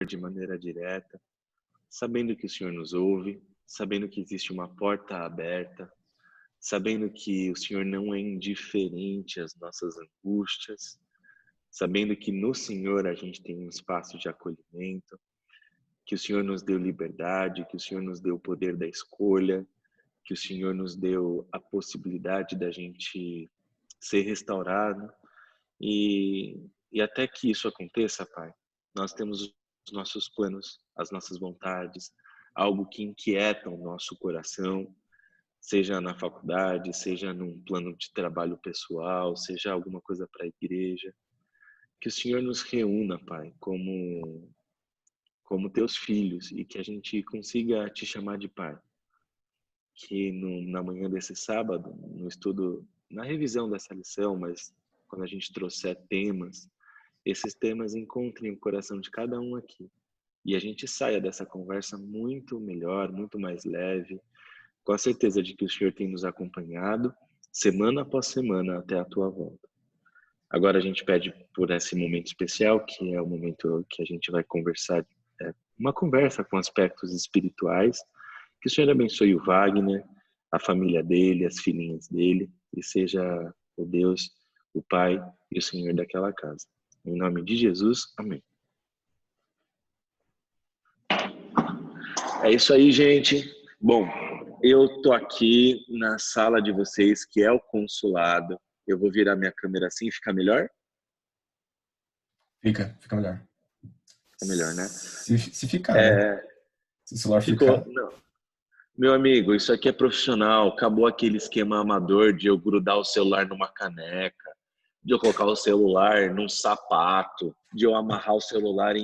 de maneira direta, sabendo que o Senhor nos ouve, sabendo que existe uma porta aberta, sabendo que o Senhor não é indiferente às nossas angústias, sabendo que no Senhor a gente tem um espaço de acolhimento, que o Senhor nos deu liberdade, que o Senhor nos deu o poder da escolha, que o Senhor nos deu a possibilidade da gente ser restaurado. E até que isso aconteça, Pai, nós temos os nossos planos, as nossas vontades, algo que inquieta o nosso coração, seja na faculdade, seja num plano de trabalho pessoal, seja alguma coisa para a igreja. Que o Senhor nos reúna, Pai, como teus filhos e que a gente consiga te chamar de Pai. Que na manhã desse sábado, no estudo, na revisão dessa lição, mas quando a gente trouxer temas, esses temas encontrem o coração de cada um aqui. E a gente saia dessa conversa muito melhor, muito mais leve, com a certeza de que o Senhor tem nos acompanhado, semana após semana, até a tua volta. Agora a gente pede por esse momento especial, que é o momento que a gente vai conversar, uma conversa com aspectos espirituais. Que o Senhor abençoe o Wagner, a família dele, as filhinhas dele, e seja o Deus, o Pai e o Senhor daquela casa. Em nome de Jesus, amém. É isso aí, gente. Bom, eu tô aqui na sala de vocês, que é o consulado. Eu vou virar minha câmera assim, fica melhor? Fica melhor. Fica melhor, né? Se ficar, né? Se o celular Ficou, ficar. não. Meu amigo, isso aqui é profissional. Acabou aquele esquema amador de eu grudar o celular numa caneca, de eu colocar o celular num sapato, de eu amarrar o celular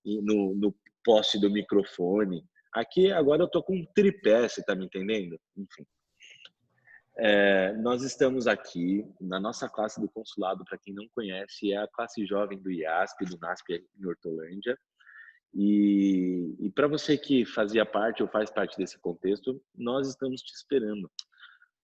no poste do microfone. Aqui agora eu tô com um tripé, você tá me entendendo? Enfim. Nós estamos aqui na nossa classe do consulado, para quem não conhece, é a classe jovem do IASP, do NASP em Hortolândia. E para você que fazia parte ou faz parte desse contexto, nós estamos te esperando.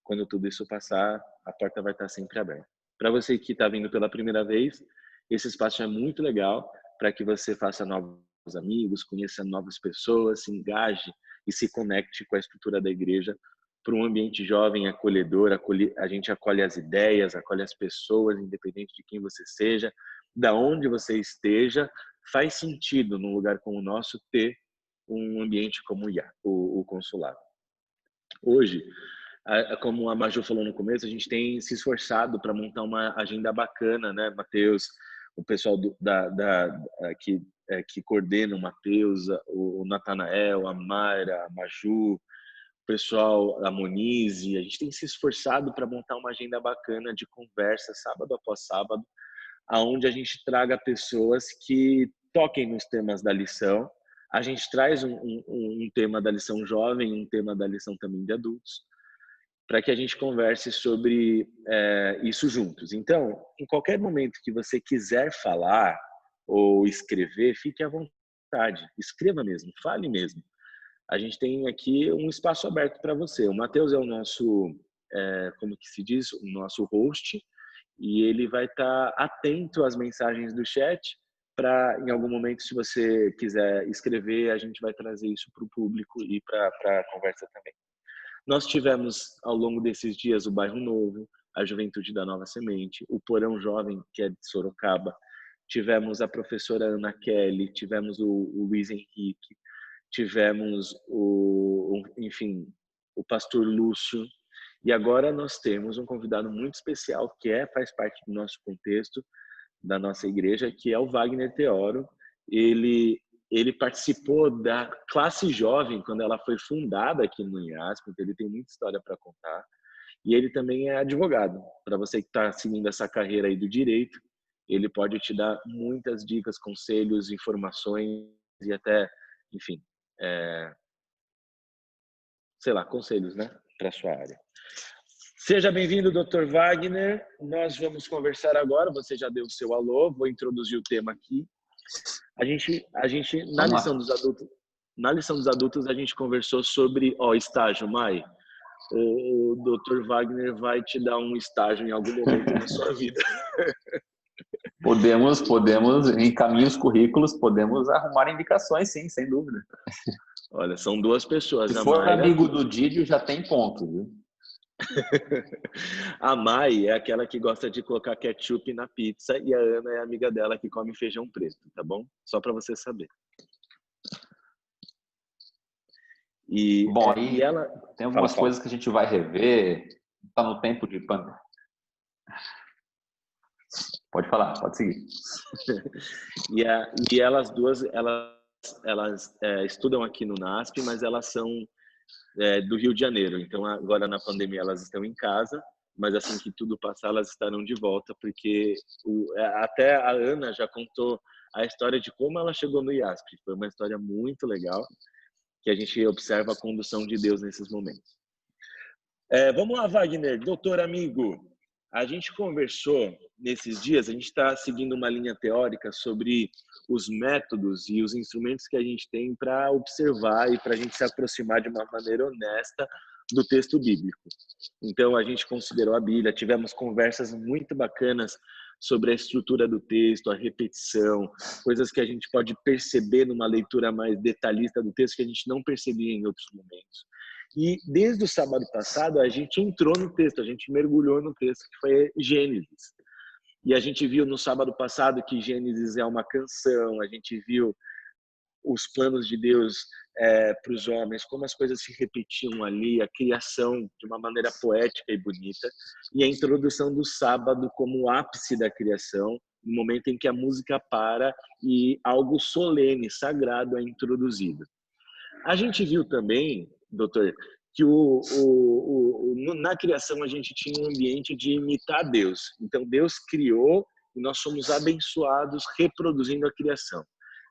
Quando tudo isso passar, a porta vai estar sempre aberta. Para você que está vindo pela primeira vez, esse espaço é muito legal para que você faça novos amigos, conheça novas pessoas, se engaje e se conecte com a estrutura da igreja para um ambiente jovem, acolhedor. A gente acolhe as ideias, acolhe as pessoas, independente de quem você seja, da onde você esteja. Faz sentido num lugar como o nosso ter um ambiente como o consulado. Hoje, como a Maju falou no começo, a gente tem se esforçado para montar uma agenda bacana, né, Matheus? O pessoal que coordena o Matheus, o Natanael, a Mayra, a Maju, o pessoal, a Monize. A gente tem se esforçado para montar uma agenda bacana de conversa, sábado após sábado, aonde a gente traga pessoas que toquem nos temas da lição. A gente traz um tema da lição jovem, um tema da lição também de adultos, para que a gente converse sobre isso juntos. Então, em qualquer momento que você quiser falar ou escrever, fique à vontade. Escreva mesmo, fale mesmo. A gente tem aqui um espaço aberto para você. O Matheus é o nosso, como que se diz, o nosso host, e ele vai estar atento às mensagens do chat para, em algum momento, se você quiser escrever, a gente vai trazer isso para o público e para a conversa também. Nós tivemos, ao longo desses dias, o Bairro Novo, a Juventude da Nova Semente, o Porão Jovem, que é de Sorocaba, tivemos a professora Ana Kelly, tivemos o Luiz Henrique, tivemos enfim, o pastor Lúcio, e agora nós temos um convidado muito especial que faz parte do nosso contexto, da nossa igreja, que é o Wagner Teoro. Ele participou da classe jovem quando ela foi fundada aqui no IASP, então ele tem muita história para contar. E ele também é advogado. Para você que está seguindo essa carreira aí do direito, ele pode te dar muitas dicas, conselhos, informações e até, enfim, sei lá, conselhos, né, para a sua área. Seja bem-vindo, Dr. Wagner. Nós vamos conversar agora. Você já deu o seu alô, vou introduzir o tema aqui. A gente na lição dos adultos, a gente conversou sobre estágio, Mai. O Dr. Wagner vai te dar um estágio em algum momento da sua vida. Podemos, encaminhar os currículos, podemos arrumar indicações, sim, sem dúvida. Olha, são duas pessoas. Se a for Mayra... amigo do Didio, já tem ponto, viu? A Mai é aquela que gosta de colocar ketchup na pizza e a Ana é a amiga dela que come feijão preto, tá bom? Só para você saber. Bom, aí ela... tem algumas coisas que a gente vai rever, tá no tempo de pandemia. Pode falar, pode seguir. e elas duas, elas estudam aqui no NASP, mas elas são do Rio de Janeiro. Então, agora na pandemia, elas estão em casa, mas assim que tudo passar, elas estarão de volta, porque até a Ana já contou a história de como ela chegou no IASP. Foi uma história muito legal, que a gente observa a condução de Deus nesses momentos. Vamos lá, Wagner, doutor amigo. A gente conversou nesses dias, a gente está seguindo uma linha teórica sobre os métodos e os instrumentos que a gente tem para observar e para a gente se aproximar de uma maneira honesta do texto bíblico. Então, a gente considerou a Bíblia, tivemos conversas muito bacanas sobre a estrutura do texto, a repetição, coisas que a gente pode perceber numa leitura mais detalhista do texto que a gente não percebia em outros momentos. E desde o sábado passado, a gente entrou no texto, a gente mergulhou no texto, que foi Gênesis. E a gente viu no sábado passado que Gênesis é uma canção, a gente viu os planos de Deus para os homens, como as coisas se repetiam ali, a criação de uma maneira poética e bonita, e a introdução do sábado como o ápice da criação, no momento em que a música para e algo solene, sagrado é introduzido. A gente viu também, doutor, que na criação a gente tinha um ambiente de imitar Deus. Então, Deus criou e nós somos abençoados reproduzindo a criação.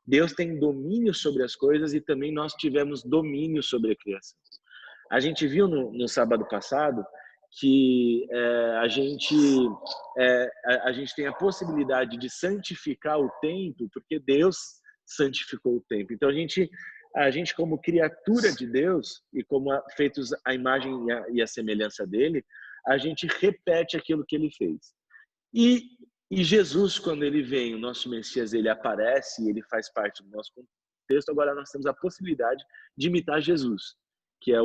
Deus tem domínio sobre as coisas e também nós tivemos domínio sobre a criação. A gente viu no sábado passado que a gente tem a possibilidade de santificar o tempo, porque Deus santificou o tempo. Então, a gente como criatura de Deus e como feitos a imagem e a semelhança dele, a gente repete aquilo que ele fez. E Jesus, quando ele vem, o nosso Messias, ele aparece, ele faz parte do nosso contexto. Agora nós temos a possibilidade de imitar Jesus, que é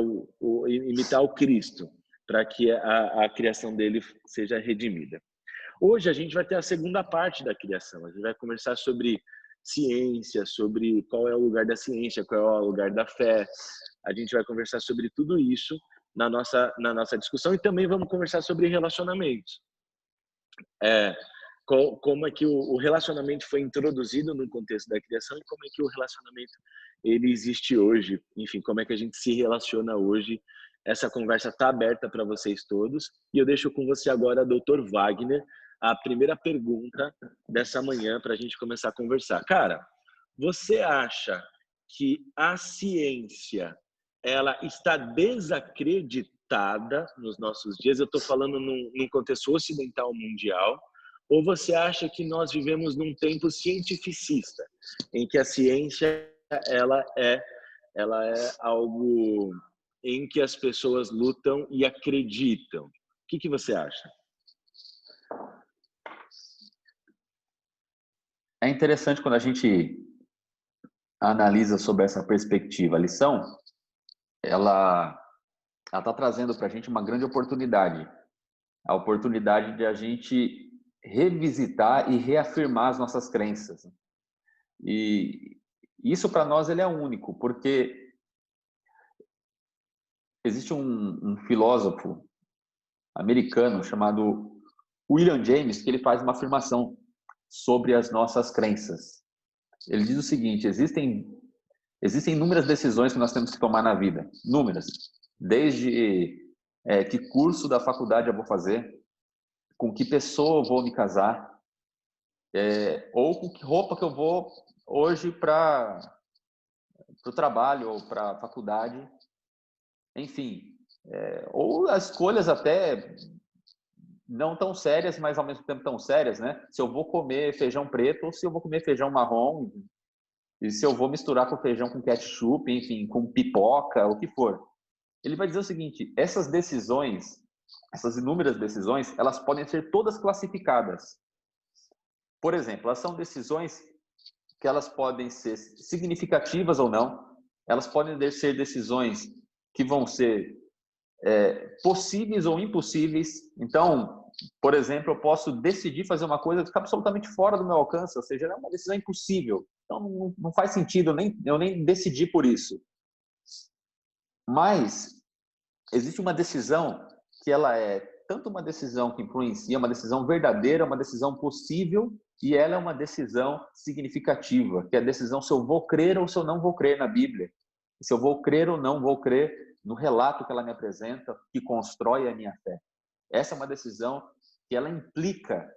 imitar o Cristo, para que a criação dele seja redimida. Hoje a gente vai ter a segunda parte da criação. A gente vai conversar sobre ciência, sobre qual é o lugar da ciência, qual é o lugar da fé. A gente vai conversar sobre tudo isso na nossa discussão e também vamos conversar sobre relacionamentos. Como é que o relacionamento foi introduzido no contexto da criação e como é que o relacionamento ele existe hoje. Enfim, como é que a gente se relaciona hoje. Essa conversa está aberta para vocês todos e eu deixo com você agora, doutor Wagner, a primeira pergunta dessa manhã para a gente começar a conversar. Cara, você acha que a ciência ela está desacreditada nos nossos dias? Eu estou falando num contexto ocidental mundial. Ou você acha que nós vivemos num tempo cientificista, em que a ciência ela é algo em que as pessoas lutam e acreditam? O que você acha? É interessante quando a gente analisa sobre essa perspectiva. A lição, ela está trazendo para a gente uma grande oportunidade. A oportunidade de a gente revisitar e reafirmar as nossas crenças. E isso para nós ele é único, porque existe um filósofo americano chamado William James que ele faz uma afirmação sobre as nossas crenças. Ele diz o seguinte: existem inúmeras decisões que nós temos que tomar na vida, inúmeras, desde que curso da faculdade eu vou fazer, com que pessoa eu vou me casar, ou com que roupa que eu vou hoje para o trabalho ou para a faculdade, enfim, ou as escolhas até não tão sérias, mas ao mesmo tempo tão sérias, né? Se eu vou comer feijão preto ou se eu vou comer feijão marrom, e se eu vou misturar com feijão com ketchup, enfim, com pipoca, o que for. Ele vai dizer o seguinte: essas decisões, essas inúmeras decisões, elas podem ser todas classificadas. por exemplo, elas são decisões que elas podem ser significativas ou não, elas podem ser decisões que vão ser possíveis ou impossíveis. Então, por exemplo, eu posso decidir fazer uma coisa que está absolutamente fora do meu alcance, ou seja, é uma decisão impossível. Então, não faz sentido, eu nem decidi por isso. Mas existe uma decisão que ela é tanto uma decisão que influencia, uma decisão verdadeira, uma decisão possível, e ela é uma decisão significativa, que é a decisão se eu vou crer ou se eu não vou crer na Bíblia. Se eu vou crer ou não vou crer no relato que ela me apresenta, que constrói a minha fé. Essa é uma decisão que ela implica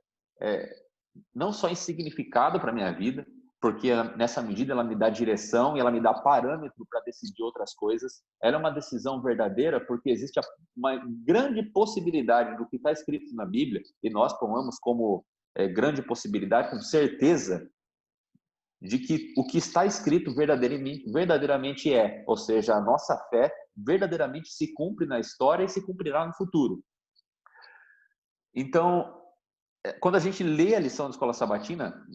não só em significado para a minha vida, porque nessa medida ela me dá direção e ela me dá parâmetro para decidir outras coisas. Ela é uma decisão verdadeira porque existe uma grande possibilidade do que está escrito na Bíblia, e nós tomamos como grande possibilidade, com certeza, de que o que está escrito verdadeiramente é, ou seja, a nossa fé verdadeiramente se cumpre na história e se cumprirá no futuro. Então, quando a gente lê a lição da Escola Sabatina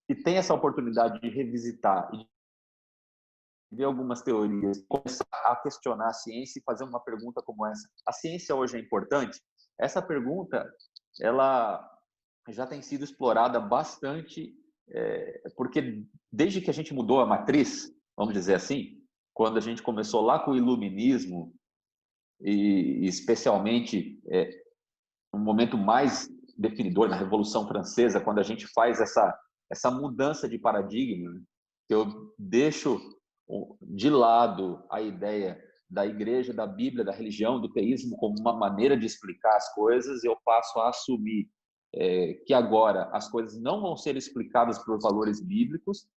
e tem essa oportunidade de revisitar e de ver algumas teorias, começar a questionar a ciência e fazer uma pergunta como essa: a ciência hoje é importante? Essa pergunta, ela já tem sido explorada bastante, porque desde que a gente mudou a matriz, vamos dizer assim, quando a gente começou lá com o iluminismo e especialmente um momento mais definidor na Revolução Francesa, quando a gente faz essa mudança de paradigma, que eu deixo de lado a ideia da igreja, da Bíblia, da religião, do teísmo como uma maneira de explicar as coisas, eu passo a assumir que agora as coisas não vão ser explicadas por valores bíblicos,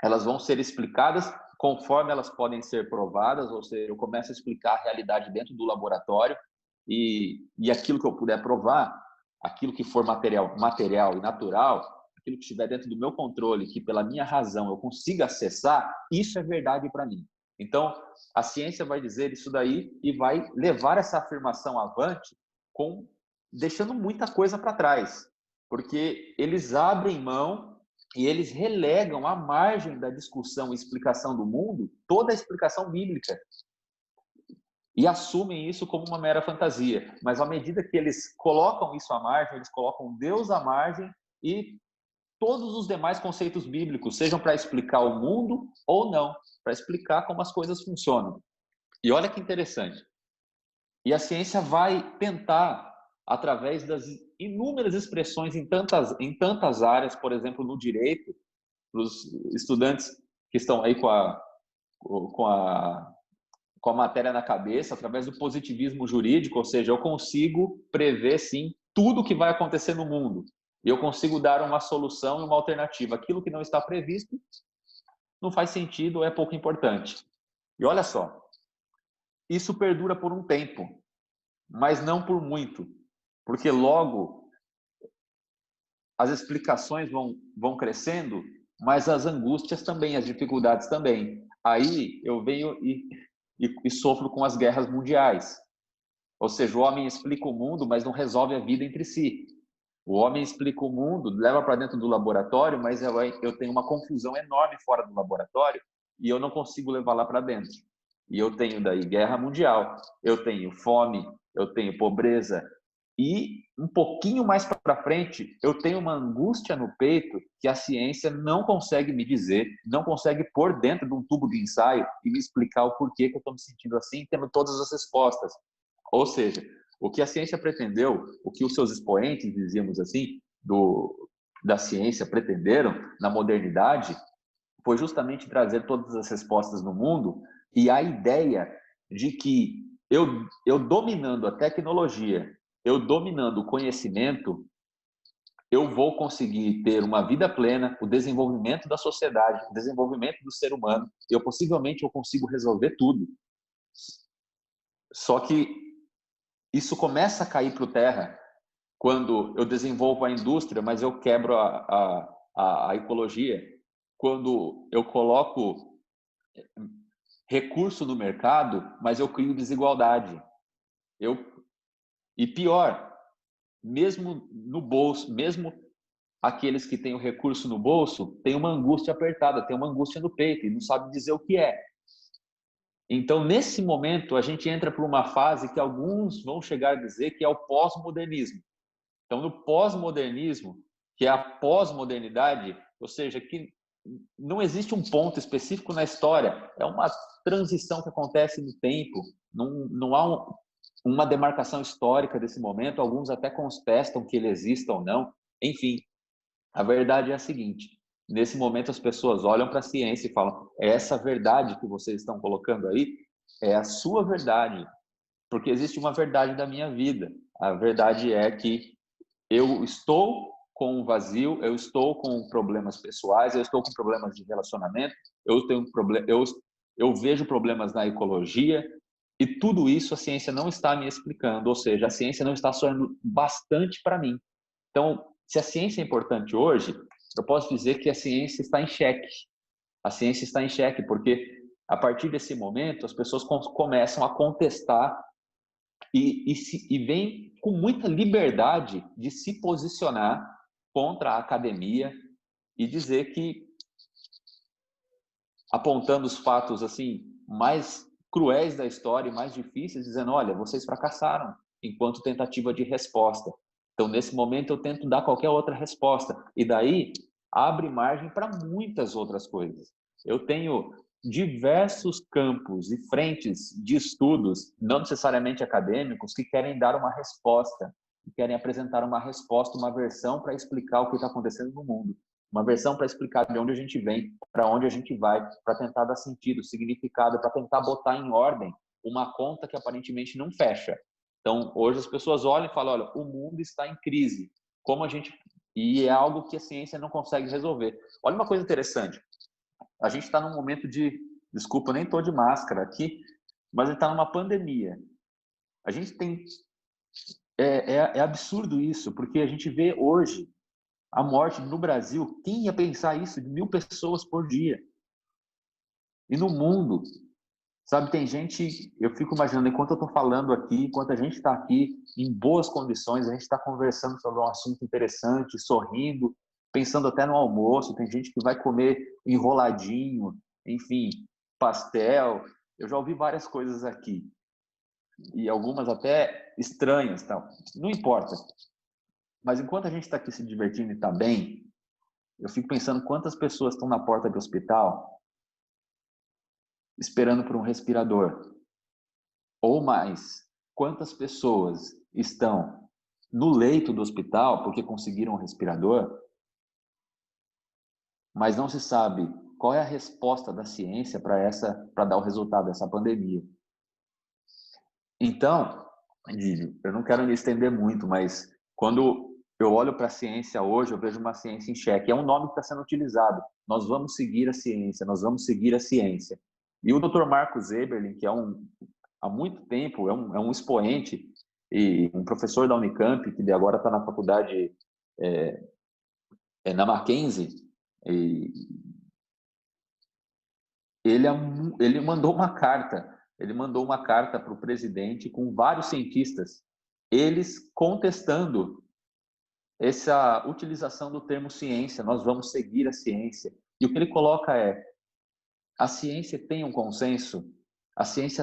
elas vão ser explicadas conforme elas podem ser provadas, ou seja, eu começo a explicar a realidade dentro do laboratório e aquilo que eu puder provar, aquilo que for material e natural, aquilo que estiver dentro do meu controle, que pela minha razão eu consiga acessar, isso é verdade para mim. Então, a ciência vai dizer isso daí e vai levar essa afirmação avante deixando muita coisa para trás, porque eles abrem mão e eles relegam à margem da discussão e explicação do mundo toda a explicação bíblica e assumem isso como uma mera fantasia. Mas à medida que eles colocam isso à margem, eles colocam Deus à margem e todos os demais conceitos bíblicos, sejam para explicar o mundo ou não, para explicar como as coisas funcionam. E olha que interessante. E a ciência vai tentar, através das inúmeras expressões em tantas áreas, por exemplo, no direito, para os estudantes que estão aí com a matéria na cabeça, através do positivismo jurídico, ou seja, eu consigo prever, sim, tudo o que vai acontecer no mundo. E eu consigo dar uma solução e uma alternativa. Aquilo que não está previsto não faz sentido ou é pouco importante. E olha só, isso perdura por um tempo, mas não por muito, porque logo as explicações vão crescendo, mas as angústias também, as dificuldades também. Aí eu venho e sofro com as guerras mundiais. Ou seja, o homem explica o mundo, mas não resolve a vida entre si. O homem explica o mundo, leva para dentro do laboratório, mas eu tenho uma confusão enorme fora do laboratório e eu não consigo levar lá para dentro. E eu tenho daí guerra mundial, eu tenho fome, eu tenho pobreza. E um pouquinho mais para frente, eu tenho uma angústia no peito que a ciência não consegue me dizer, não consegue pôr dentro de um tubo de ensaio e me explicar o porquê que eu estou me sentindo assim, tendo todas as respostas. Ou seja, o que a ciência pretendeu, o que os seus expoentes, dizíamos assim, da ciência pretenderam na modernidade, foi justamente trazer todas as respostas no mundo e a ideia de que eu dominando a tecnologia, eu dominando o conhecimento, eu vou conseguir ter uma vida plena, o desenvolvimento da sociedade, o desenvolvimento do ser humano, e possivelmente eu consigo resolver tudo. Só que isso começa a cair por terra quando eu desenvolvo a indústria, mas eu quebro a ecologia. Quando eu coloco recurso no mercado, mas eu crio desigualdade. E pior, mesmo no bolso, mesmo aqueles que têm o recurso no bolso têm uma angústia apertada, têm uma angústia no peito e não sabe dizer o que é. Então, nesse momento, a gente entra por uma fase que alguns vão chegar a dizer que é o pós-modernismo. Então, no pós-modernismo, que é a pós-modernidade, ou seja, que não existe um ponto específico na história, é uma transição que acontece no tempo, não há uma demarcação histórica desse momento, alguns até contestam que ele exista ou não. Enfim, a verdade é a seguinte: nesse momento as pessoas olham para a ciência e falam, essa verdade que vocês estão colocando aí é a sua verdade, porque existe uma verdade da minha vida. A verdade é que eu estou com um vazio, eu estou com problemas pessoais, eu estou com problemas de relacionamento, eu vejo problemas na ecologia, e tudo isso a ciência não está me explicando, ou seja, a ciência não está soando bastante para mim. Então, se a ciência é importante hoje, eu posso dizer que a ciência está em xeque. A ciência está em xeque porque, a partir desse momento, as pessoas começam a contestar e vem com muita liberdade de se posicionar contra a academia e dizer que, apontando os fatos assim mais cruéis da história e mais difíceis, dizendo, olha, vocês fracassaram enquanto tentativa de resposta. Então, nesse momento, eu tento dar qualquer outra resposta. E daí, abre margem para muitas outras coisas. Eu tenho diversos campos e frentes de estudos, não necessariamente acadêmicos, que querem dar uma resposta, que querem apresentar uma resposta, uma versão para explicar o que está acontecendo no mundo, uma versão para explicar de onde a gente vem, para onde a gente vai, para tentar dar sentido, significado, para tentar botar em ordem uma conta que aparentemente não fecha. Então, hoje as pessoas olham e falam, olha, o mundo está em crise, como a gente... E é algo que a ciência não consegue resolver. Olha uma coisa interessante. A gente está num momento de... Desculpa, eu nem estou de máscara aqui, mas a gente está numa pandemia. A gente tem... É absurdo isso, porque a gente vê hoje a morte no Brasil. Quem ia pensar isso? De 1.000 pessoas por dia. E no mundo, sabe, tem gente... Eu fico imaginando, enquanto eu estou falando aqui, enquanto a gente está aqui em boas condições, a gente está conversando sobre um assunto interessante, sorrindo, pensando até no almoço, tem gente que vai comer enroladinho, enfim, pastel. Eu já ouvi várias coisas aqui, e algumas até estranhas, tal. Não importa. Mas enquanto a gente está aqui se divertindo e está bem, eu fico pensando quantas pessoas estão na porta do hospital esperando por um respirador. Ou mais, quantas pessoas estão no leito do hospital porque conseguiram um respirador, mas não se sabe qual é a resposta da ciência para dar o resultado dessa pandemia. Então, eu não quero me estender muito, mas quando eu olho para a ciência hoje, eu vejo uma ciência em xeque. É um nome que está sendo utilizado. Nós vamos seguir a ciência, nós vamos seguir a ciência. E o Dr. Marcos Eberlin, que há muito tempo é um expoente e um professor da Unicamp, que agora está na faculdade na Mackenzie, e ele mandou uma carta. Ele mandou uma carta para o presidente com vários cientistas, eles contestando essa utilização do termo ciência. Nós vamos seguir a ciência. E o que ele coloca é: a ciência tem um consenso. A ciência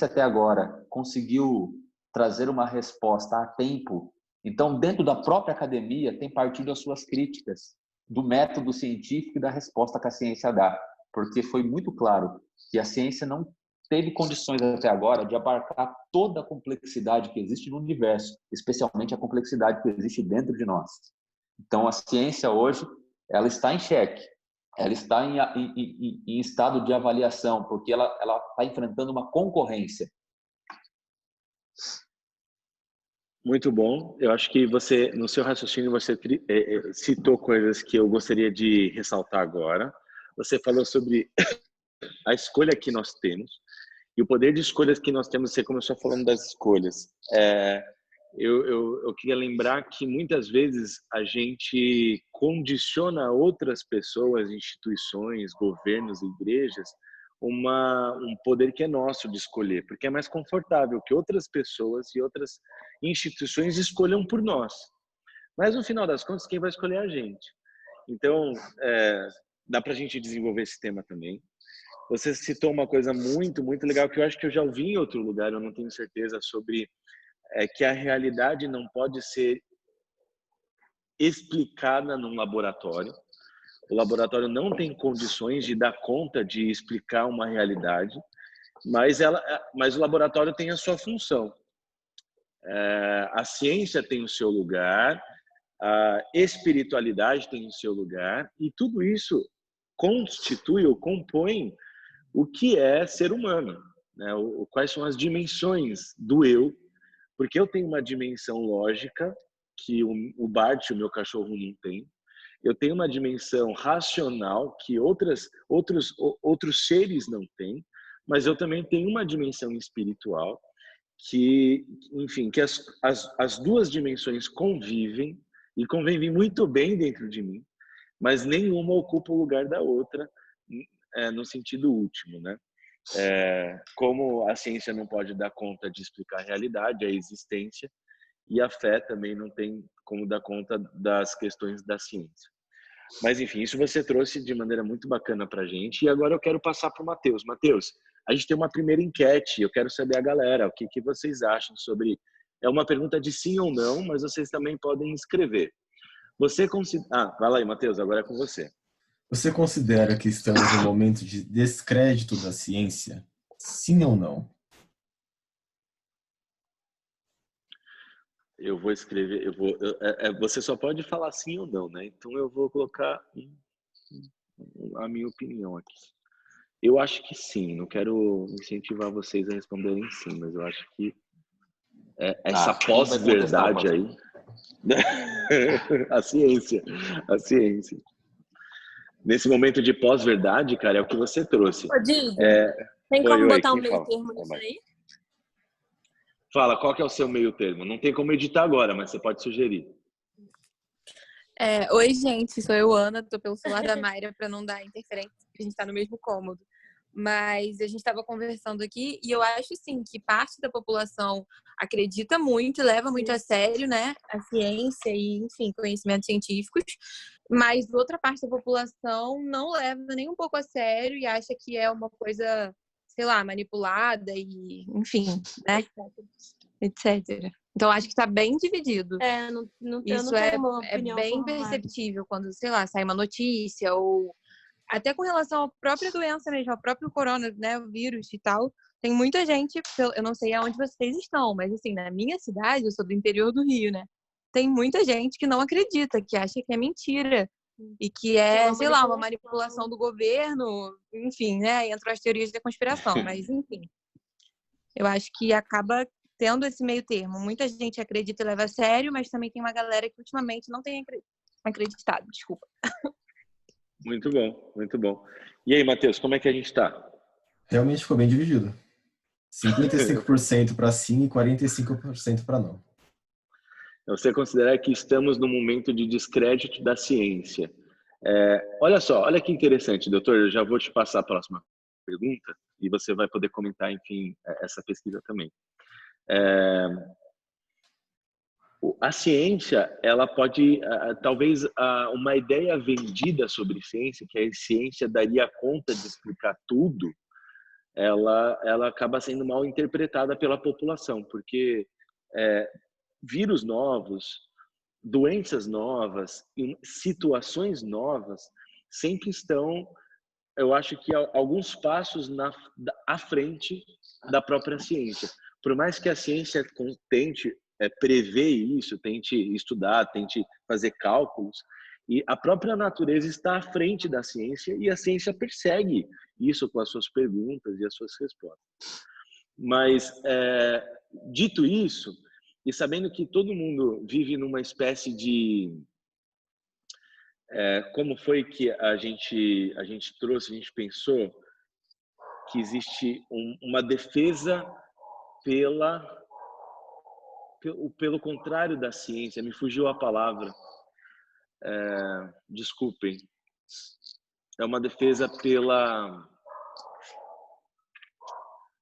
até agora conseguiu trazer uma resposta a tempo. Então, dentro da própria academia, tem partido as suas críticas do método científico e da resposta que a ciência dá, porque foi muito claro que a ciência não teve condições até agora de abarcar toda a complexidade que existe no universo, especialmente a complexidade que existe dentro de nós. Então, a ciência hoje, ela está em xeque. Ela está em estado de avaliação, porque ela está enfrentando uma concorrência. Muito bom. Eu acho que você, no seu raciocínio, você citou coisas que eu gostaria de ressaltar agora. Você falou sobre a escolha que nós temos e o poder de escolhas que nós temos. Você começou falando das escolhas. Eu queria lembrar que muitas vezes a gente condiciona outras pessoas, instituições, governos, igrejas, um poder que é nosso de escolher, porque é mais confortável que outras pessoas e outras instituições escolham por nós. Mas no final das contas, quem vai escolher é a gente. Então, dá para a gente desenvolver esse tema também. Você citou uma coisa muito, muito legal que eu acho que eu já ouvi em outro lugar, eu não tenho certeza, sobre que a realidade não pode ser explicada num laboratório. O laboratório não tem condições de dar conta de explicar uma realidade, mas o laboratório tem a sua função. A ciência tem o seu lugar, a espiritualidade tem o seu lugar, e tudo isso constitui ou compõe o que é ser humano, né? Quais são as dimensões do eu, porque eu tenho uma dimensão lógica que o Bart, o meu cachorro, não tem. Eu tenho uma dimensão racional que outros seres não têm, mas eu também tenho uma dimensão espiritual que, enfim, que as duas dimensões convivem e convivem muito bem dentro de mim, mas nenhuma ocupa o lugar da outra no sentido último, né? Como a ciência não pode dar conta de explicar a realidade, a existência, e a fé também não tem como dar conta das questões da ciência. Mas, enfim, isso você trouxe de maneira muito bacana para a gente. E agora eu quero passar para o Matheus. Matheus, a gente tem uma primeira enquete. Eu quero saber a galera, o que vocês acham sobre... É uma pergunta de sim ou não, mas vocês também podem escrever. Você considera... vai lá aí, Matheus, agora é com você. Você considera que estamos em um momento de descrédito da ciência? Sim ou não? Eu vou escrever, você só pode falar sim ou não, né? Então eu vou colocar a minha opinião aqui. Eu acho que sim, não quero incentivar vocês a responderem sim, mas eu acho que essa pós-verdade aí, a ciência. Nesse momento de pós-verdade, cara, é o que você trouxe. Ô, Didi, tem como botar um meio termo nisso aí? Fala, qual que é o seu meio termo? Não tem como editar agora, mas você pode sugerir. Oi, gente, sou eu, Ana, tô pelo celular da Mayra para não dar interferência, porque a gente tá no mesmo cômodo. Mas a gente estava conversando aqui e eu acho, sim, que parte da população acredita muito e leva muito a sério, né, a ciência e, enfim, conhecimentos científicos, mas outra parte da população não leva nem um pouco a sério e acha que é uma coisa, sei lá, manipulada e, enfim, né, etc. Então, acho que está bem dividido. Isso é bem perceptível quando, sei lá, sai uma notícia ou até com relação à própria doença mesmo, ao próprio corona, né, o vírus e tal. Tem muita gente, eu não sei aonde vocês estão, mas assim, na minha cidade, eu sou do interior do Rio, né? Tem muita gente que não acredita, que acha que é mentira. E que sei lá, uma manipulação do governo, enfim, né? Entram as teorias da conspiração, mas enfim. Eu acho que acaba tendo esse meio termo. Muita gente acredita e leva a sério, mas também tem uma galera que ultimamente não tem acreditado, desculpa. Muito bom, muito bom. E aí, Matheus, como é que a gente está? Realmente ficou bem dividido. 55% para sim e 45% para não. Você considera que estamos num momento de descrédito da ciência. Olha só, olha que interessante, doutor, eu já vou te passar a próxima pergunta e você vai poder comentar, enfim, essa pesquisa também. A ciência, ela pode, talvez, uma ideia vendida sobre ciência, que a ciência daria conta de explicar tudo, ela acaba sendo mal interpretada pela população, porque vírus novos, doenças novas, situações novas, sempre estão, eu acho que alguns passos à frente da própria ciência. Por mais que a ciência tente prever isso, tente estudar, tente fazer cálculos, e a própria natureza está à frente da ciência e a ciência persegue isso com as suas perguntas e as suas respostas. Mas, dito isso, e sabendo que todo mundo vive numa espécie de... como foi que a gente trouxe, a gente pensou que existe uma defesa pelo contrário da ciência, me fugiu a palavra, desculpem, é uma defesa pela...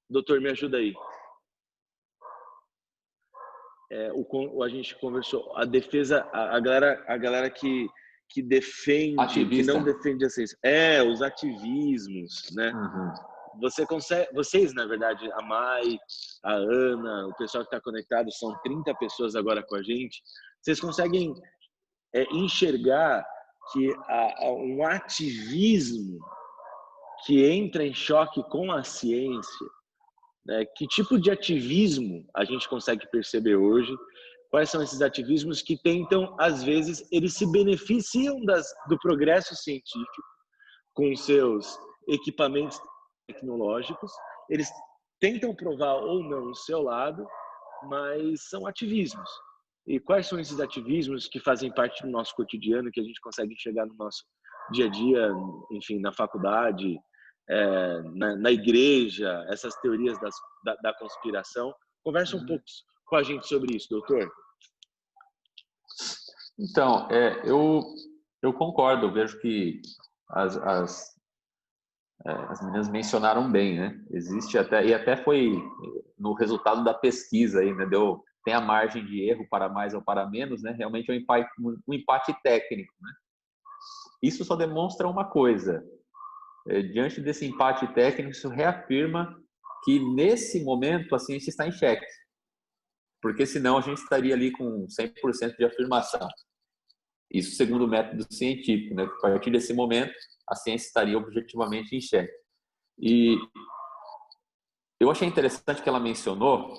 Doutor, me ajuda aí. a gente conversou, a defesa, a galera que defende, Ativista. que não defende a ciência. Os ativismos, né? Vocês, na verdade, a Mai, a Ana, o pessoal que está conectado, são 30 pessoas agora com a gente, vocês conseguem enxergar que um ativismo que entra em choque com a ciência, né? Que tipo de ativismo a gente consegue perceber hoje? Quais são esses ativismos que tentam, às vezes, eles se beneficiam do progresso científico com seus equipamentos tecnológicos, eles tentam provar ou não o seu lado, mas são ativismos. E quais são esses ativismos que fazem parte do nosso cotidiano, que a gente consegue enxergar no nosso dia a dia, enfim, na faculdade, na igreja, essas teorias da conspiração? Conversa um pouco com a gente sobre isso, doutor. Então, eu concordo, eu vejo que as meninas mencionaram bem, né? Existe até foi no resultado da pesquisa aí, né? Tem a margem de erro para mais ou para menos, né? Realmente é um empate técnico, né? Isso só demonstra uma coisa. Diante desse empate técnico, isso reafirma que nesse momento a ciência está em xeque. Porque senão a gente estaria ali com 100% de afirmação. Isso segundo o método científico, né? A partir desse momento, a ciência estaria objetivamente em xeque. E eu achei interessante que ela mencionou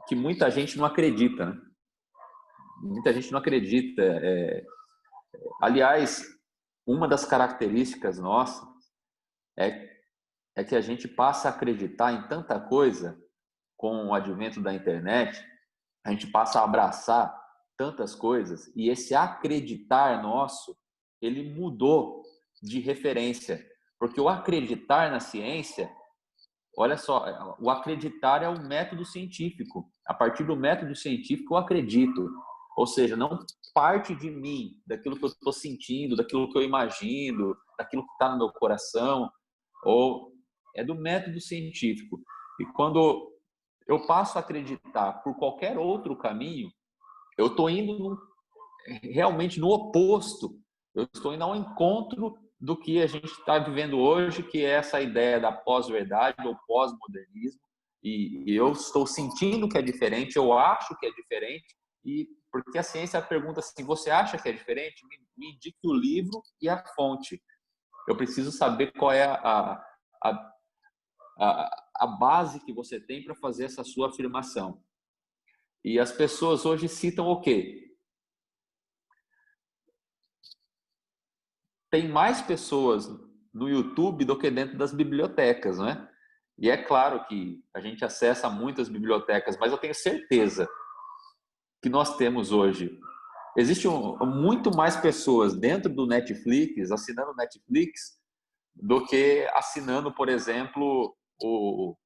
que muita gente não acredita, né? Muita gente não acredita. Aliás, uma das características nossas é que a gente passa a acreditar em tanta coisa com o advento da internet, a gente passa a abraçar tantas coisas, e esse acreditar nosso, ele mudou de referência, porque o acreditar na ciência, olha só, o acreditar é o método científico. A partir do método científico eu acredito, ou seja, não parte de mim, daquilo que eu estou sentindo, daquilo que eu imagino, daquilo que está no meu coração, ou é do método científico. E quando eu passo a acreditar por qualquer outro caminho, eu estou indo realmente no oposto. Eu estou indo ao encontro do que a gente está vivendo hoje, que é essa ideia da pós-verdade ou pós-modernismo. E eu estou sentindo que é diferente, eu acho que é diferente, e porque a ciência pergunta assim: você acha que é diferente? Me indique o livro e a fonte. Eu preciso saber qual é a base que você tem para fazer essa sua afirmação. E as pessoas hoje citam o quê? Tem mais pessoas no YouTube do que dentro das bibliotecas, não é? E é claro que a gente acessa muitas bibliotecas, mas eu tenho certeza que nós temos hoje. Existem muito mais pessoas dentro do Netflix, assinando Netflix, do que assinando, por exemplo, o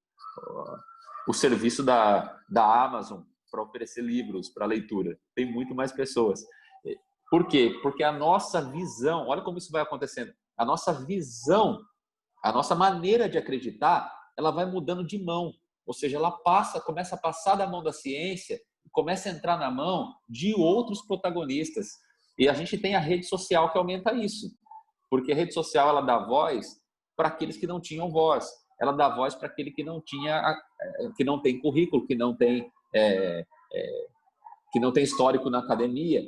serviço da Amazon para oferecer livros para leitura. Tem muito mais pessoas. Por quê? Porque a nossa visão, olha como isso vai acontecendo, a nossa visão, a nossa maneira de acreditar, ela vai mudando de mão. Ou seja, ela começa a passar da mão da ciência, começa a entrar na mão de outros protagonistas. E a gente tem a rede social que aumenta isso. Porque a rede social, ela dá voz para aqueles que não tinham voz. Ela dá voz para aquele que não tem currículo, que não tem histórico na academia.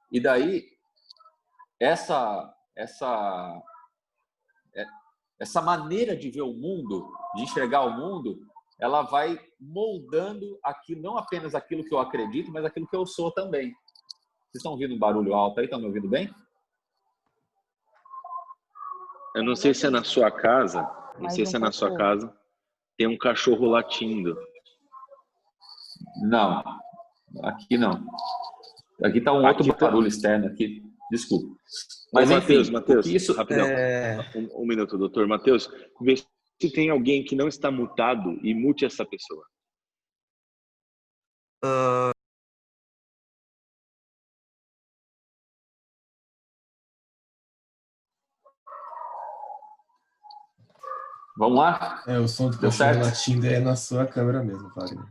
E daí essa maneira de ver o mundo, de enxergar o mundo, ela vai moldando não apenas aquilo que eu acredito, mas aquilo que eu sou também. Vocês estão ouvindo um barulho alto aí? Estão me ouvindo bem? Eu não sei se é na sua casa, tem um cachorro latindo. Não, aqui não. Aqui está um outro barulho externo aqui. Desculpa. Mas Matheus, isso rapidão. Um minuto, doutor. Matheus, vê se tem alguém que não está mutado e mute essa pessoa. Vamos lá? O som do cachorro latindo é na sua câmera mesmo, Wagner.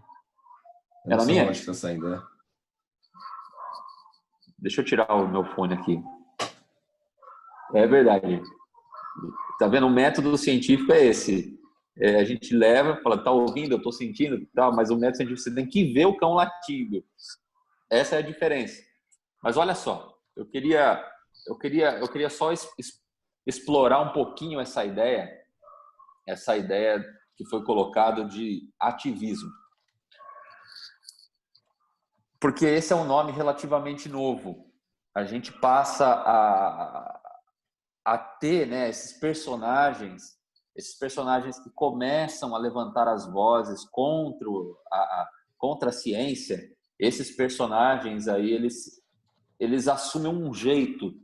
É na no minha? celular que tá saindo, né? Deixa eu tirar o meu fone aqui. É verdade. Tá vendo? O método científico é esse. A gente leva, fala, tá ouvindo, eu tô sentindo, tá, mas o método científico você tem que ver o cão latindo. Essa é a diferença. Mas olha só, eu queria só explorar um pouquinho essa ideia que foi colocada de ativismo. Porque esse é um nome relativamente novo. A gente passa a ter, né, esses personagens que começam a levantar as vozes contra a ciência. Esses personagens aí, eles assumem um jeito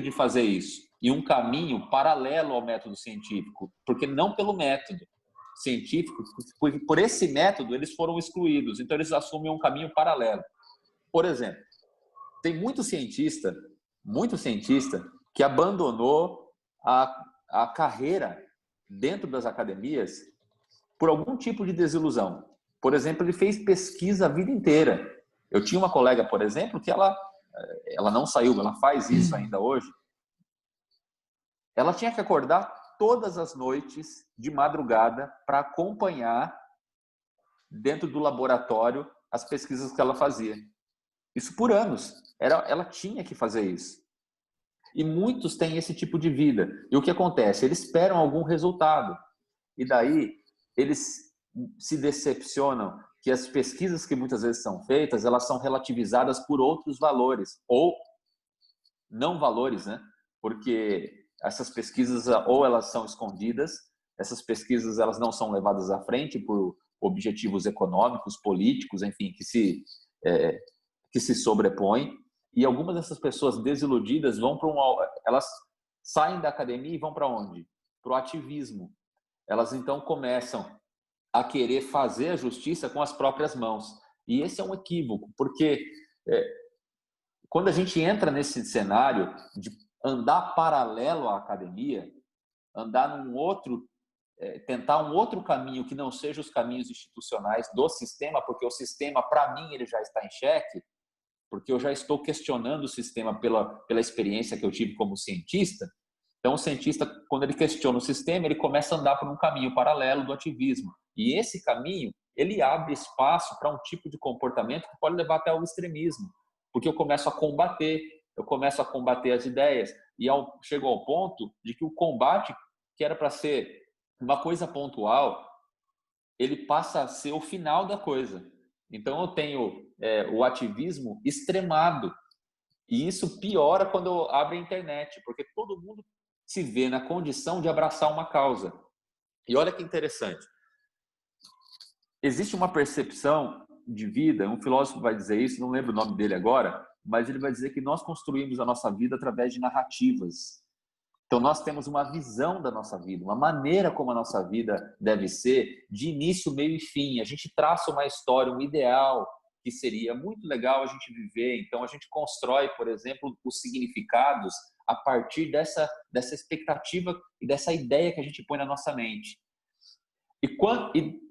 de fazer isso e um caminho paralelo ao método científico, porque não pelo método científico, por esse método eles foram excluídos, então eles assumem um caminho paralelo. Por exemplo, tem muito cientista que abandonou a carreira dentro das academias por algum tipo de desilusão. Por exemplo, ele fez pesquisa a vida inteira. Eu tinha uma colega, por exemplo, que ela não saiu, ela faz isso ainda hoje. Ela tinha que acordar todas as noites de madrugada para acompanhar dentro do laboratório as pesquisas que ela fazia. Isso por anos. Ela tinha que fazer isso. E muitos têm esse tipo de vida. E o que acontece? Eles esperam algum resultado. E daí eles se decepcionam que as pesquisas que muitas vezes são feitas, elas são relativizadas por outros valores. Ou não valores, né? Porque essas pesquisas, ou elas são escondidas, essas pesquisas elas não são levadas à frente por objetivos econômicos, políticos, enfim, que se sobrepõem. E algumas dessas pessoas desiludidas elas saem da academia e vão para onde? Para o ativismo. Elas então começam a querer fazer a justiça com as próprias mãos. E esse é um equívoco, porque quando a gente entra nesse cenário de andar paralelo à academia, andar tentar um outro caminho que não seja os caminhos institucionais do sistema, porque o sistema, para mim, ele já está em xeque, porque eu já estou questionando o sistema pela experiência que eu tive como cientista. Então, o cientista, quando ele questiona o sistema, ele começa a andar por um caminho paralelo do ativismo. E esse caminho, ele abre espaço para um tipo de comportamento que pode levar até ao extremismo, porque eu começo a combater as ideias, e chego ao ponto de que o combate, que era para ser uma coisa pontual, ele passa a ser o final da coisa. Então, eu tenho o ativismo extremado, e isso piora quando eu abro a internet, porque todo mundo se vê na condição de abraçar uma causa. E olha que interessante. Existe uma percepção de vida, um filósofo vai dizer isso, não lembro o nome dele agora, mas ele vai dizer que nós construímos a nossa vida através de narrativas. Então, nós temos uma visão da nossa vida, uma maneira como a nossa vida deve ser, de início, meio e fim. A gente traça uma história, um ideal que seria muito legal a gente viver. Então, a gente constrói, por exemplo, os significados a partir dessa expectativa e dessa ideia que a gente põe na nossa mente.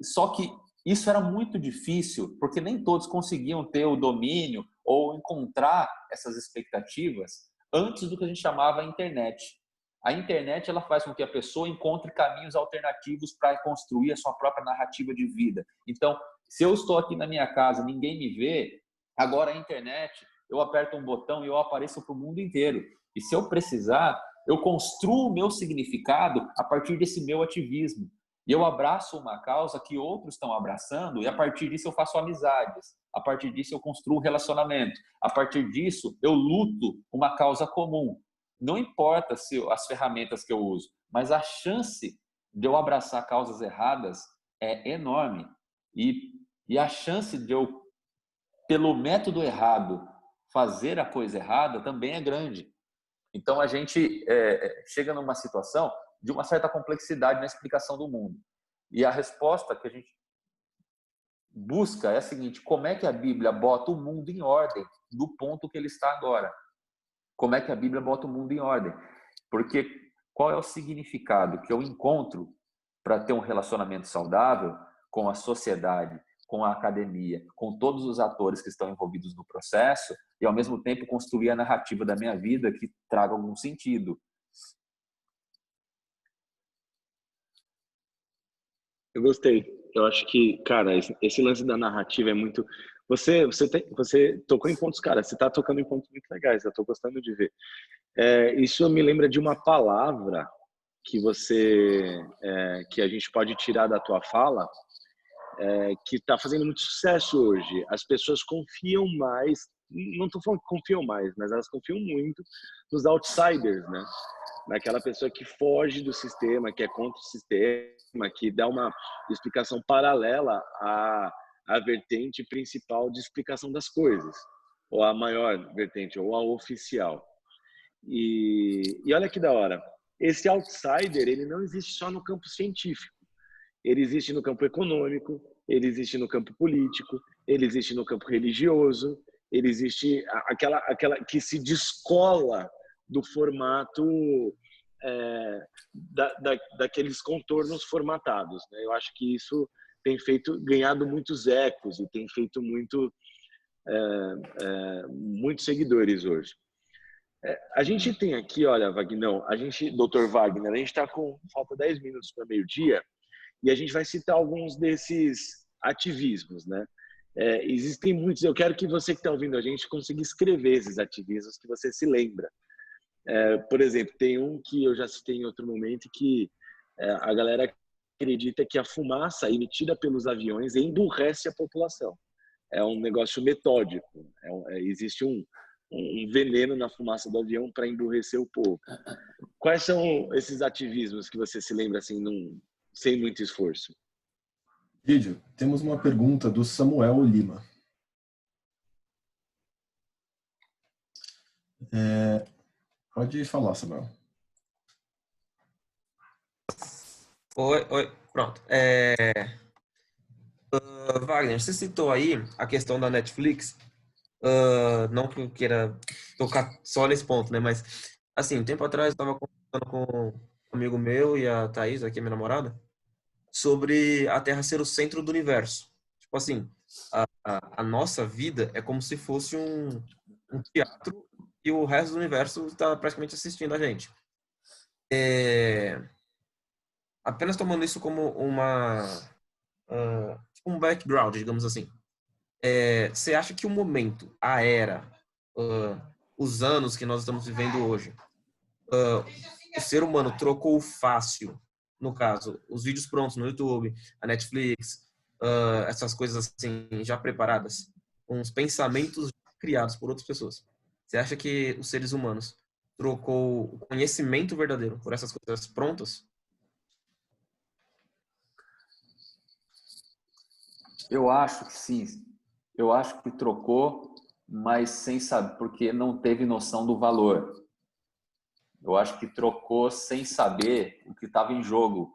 Só que isso era muito difícil, porque nem todos conseguiam ter o domínio ou encontrar essas expectativas antes do que a gente chamava a internet. A internet, ela faz com que a pessoa encontre caminhos alternativos para construir a sua própria narrativa de vida. Então, se eu estou aqui na minha casa, ninguém me vê, agora a internet, eu aperto um botão e eu apareço para o mundo inteiro. E se eu precisar, eu construo o meu significado a partir desse meu ativismo. E eu abraço uma causa que outros estão abraçando, e a partir disso eu faço amizades. A partir disso eu construo um relacionamento. A partir disso eu luto uma causa comum. Não importa as ferramentas que eu uso, mas a chance de eu abraçar causas erradas é enorme. E a chance de eu, pelo método errado, fazer a coisa errada também é grande. Então, a gente chega numa situação de uma certa complexidade na explicação do mundo. E a resposta que a gente busca é a seguinte: como é que a Bíblia bota o mundo em ordem do ponto que ele está agora? Como é que a Bíblia bota o mundo em ordem? Porque qual é o significado que eu encontro para ter um relacionamento saudável com a sociedade, com a academia, com todos os atores que estão envolvidos no processo e, ao mesmo tempo, construir a narrativa da minha vida que traga algum sentido. Eu gostei. Eu acho que, cara, esse lance da narrativa é muito... Você tocou em pontos, cara, você tá tocando em pontos muito legais, eu tô gostando de ver. Isso me lembra de uma palavra que que a gente pode tirar da tua fala, que está fazendo muito sucesso hoje. As pessoas confiam mais, não estou falando que confiam mais, mas elas confiam muito nos outsiders, né? Naquela pessoa que foge do sistema, que é contra o sistema, que dá uma explicação paralela à vertente principal de explicação das coisas, ou a maior vertente, ou a oficial. E olha que da hora, esse outsider, ele não existe só no campo científico. Ele existe no campo econômico, ele existe no campo político, ele existe no campo religioso, ele existe aquela que se descola do formato daqueles contornos formatados, né? Eu acho que isso tem ganhado muitos ecos e tem feito muitos seguidores hoje. A gente tem aqui, olha, Vagnão, Dr. Wagner, a gente está com falta 10 minutos para meio-dia. E a gente vai citar alguns desses ativismos, né? Existem muitos. Eu quero que você que está ouvindo a gente consiga escrever esses ativismos que você se lembra. Por exemplo, tem um que eu já citei em outro momento que a galera acredita que a fumaça emitida pelos aviões emburrece a população. É um negócio metódico. Existe um veneno na fumaça do avião para emburrecer o povo. Quais são esses ativismos que você se lembra assim, sem muito esforço? Vídeo, temos uma pergunta do Samuel Lima. Pode falar, Samuel. Oi, pronto. Wagner, você citou aí a questão da Netflix. Não que eu queira tocar só nesse ponto, né? Mas, assim, um tempo atrás eu estava conversando com um amigo meu e a Thaís, aqui minha namorada, sobre a Terra ser o centro do universo. Tipo assim, a nossa vida é como se fosse um teatro e o resto do universo está praticamente assistindo a gente. Apenas tomando isso como um background, digamos assim. Você acha que o momento, a era, os anos que nós estamos vivendo hoje, o ser humano trocou o fácil, no caso, os vídeos prontos no YouTube, a Netflix, essas coisas assim já preparadas, com os pensamentos criados por outras pessoas. Você acha que os seres humanos trocou o conhecimento verdadeiro por essas coisas prontas? Eu acho que sim. Eu acho que trocou, mas sem saber, porque não teve noção do valor. Eu acho que trocou sem saber o que estava em jogo.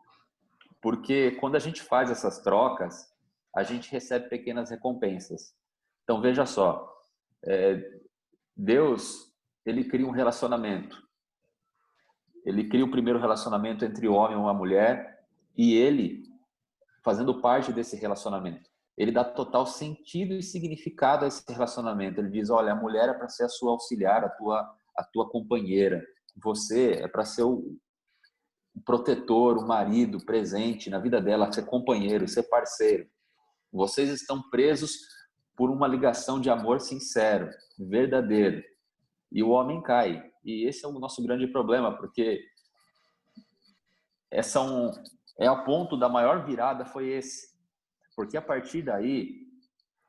Porque quando a gente faz essas trocas, a gente recebe pequenas recompensas. Então, veja só. Deus, ele cria um relacionamento. Ele cria o primeiro relacionamento entre o homem e uma mulher e ele, fazendo parte desse relacionamento, ele dá total sentido e significado a esse relacionamento. Ele diz, olha, a mulher é para ser a sua auxiliar, a tua companheira. Você é para ser o protetor, o marido presente na vida dela, ser companheiro, ser parceiro. Vocês estão presos por uma ligação de amor sincero, verdadeiro. E o homem cai. E esse é o nosso grande problema, porque o ponto da maior virada foi esse. Porque a partir daí,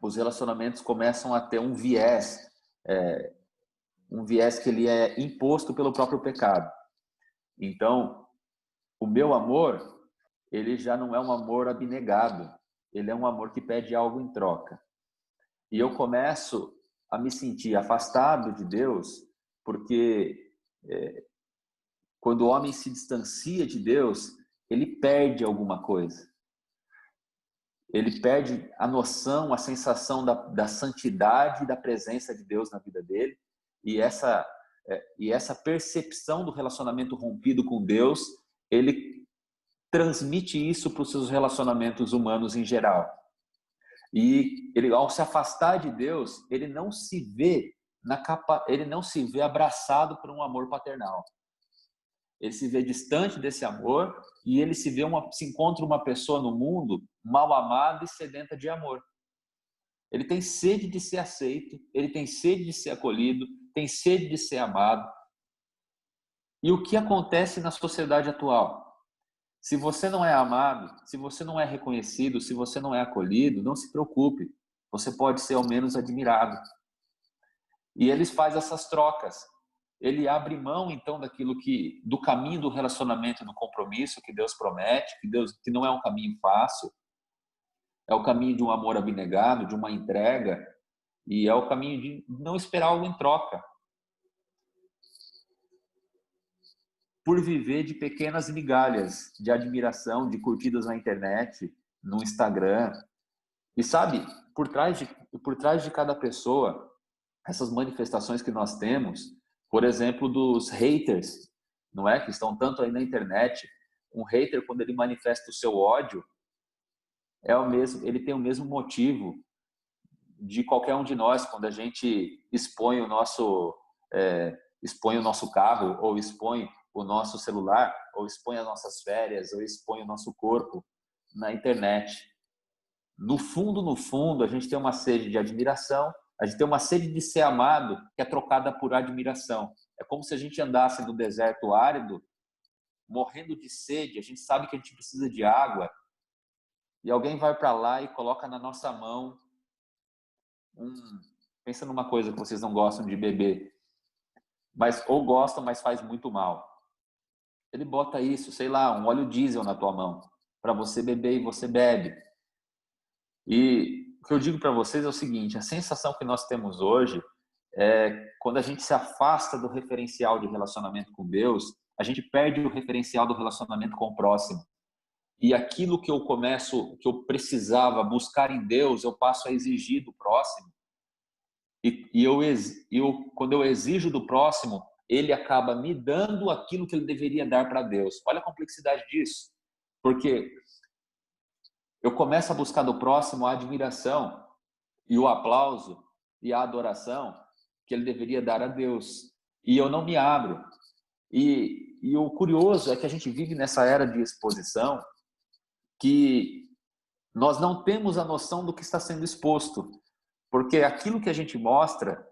os relacionamentos começam a ter um viés que ele é imposto pelo próprio pecado. Então, o meu amor, ele já não é um amor abnegado, ele é um amor que pede algo em troca. E eu começo a me sentir afastado de Deus, porque quando o homem se distancia de Deus, ele perde alguma coisa. Ele perde a noção, a sensação da santidade e da presença de Deus na vida dele. E essa percepção do relacionamento rompido com Deus, ele transmite isso para os seus relacionamentos humanos em geral. E ele, ao se afastar de Deus, ele não se vê abraçado por um amor paternal. Ele se vê distante desse amor e ele se encontra uma pessoa no mundo mal amada e sedenta de amor. Ele tem sede de ser aceito, ele tem sede de ser acolhido, tem sede de ser amado. E o que acontece na sociedade atual? Se você não é amado, se você não é reconhecido, se você não é acolhido, não se preocupe. Você pode ser ao menos admirado. E eles fazem essas trocas. Ele abre mão, então, do caminho do relacionamento, do compromisso que Deus promete, que não é um caminho fácil, é o caminho de um amor abnegado, de uma entrega, e é o caminho de não esperar algo em troca. Por viver de pequenas migalhas de admiração, de curtidas na internet, no Instagram. E sabe, por trás de cada pessoa, essas manifestações que nós temos, por exemplo, dos haters, não é? Que estão tanto aí na internet. Um hater, quando ele manifesta o seu ódio, ele tem o mesmo motivo de qualquer um de nós, quando a gente expõe o nosso carro, ou expõe o nosso celular, ou expõe as nossas férias, ou expõe o nosso corpo na internet. No fundo, a gente tem uma sede de admiração, a gente tem uma sede de ser amado que é trocada por admiração. É como se a gente andasse no deserto árido, morrendo de sede, a gente sabe que a gente precisa de água, e alguém vai para lá e coloca na nossa mão pensa numa coisa que vocês não gostam de beber, ou gostam, mas faz muito mal. Ele bota isso, sei lá, um óleo diesel na tua mão, para você beber e você bebe. E o que eu digo para vocês é o seguinte, a sensação que nós temos hoje é quando a gente se afasta do referencial de relacionamento com Deus, a gente perde o referencial do relacionamento com o próximo. E aquilo que eu precisava buscar em Deus, eu passo a exigir do próximo. Quando eu exijo do próximo, ele acaba me dando aquilo que ele deveria dar para Deus. Olha a complexidade disso. Porque eu começo a buscar do próximo a admiração e o aplauso e a adoração que ele deveria dar a Deus. E eu não me abro. E o curioso é que a gente vive nessa era de exposição que nós não temos a noção do que está sendo exposto. Porque aquilo que a gente mostra,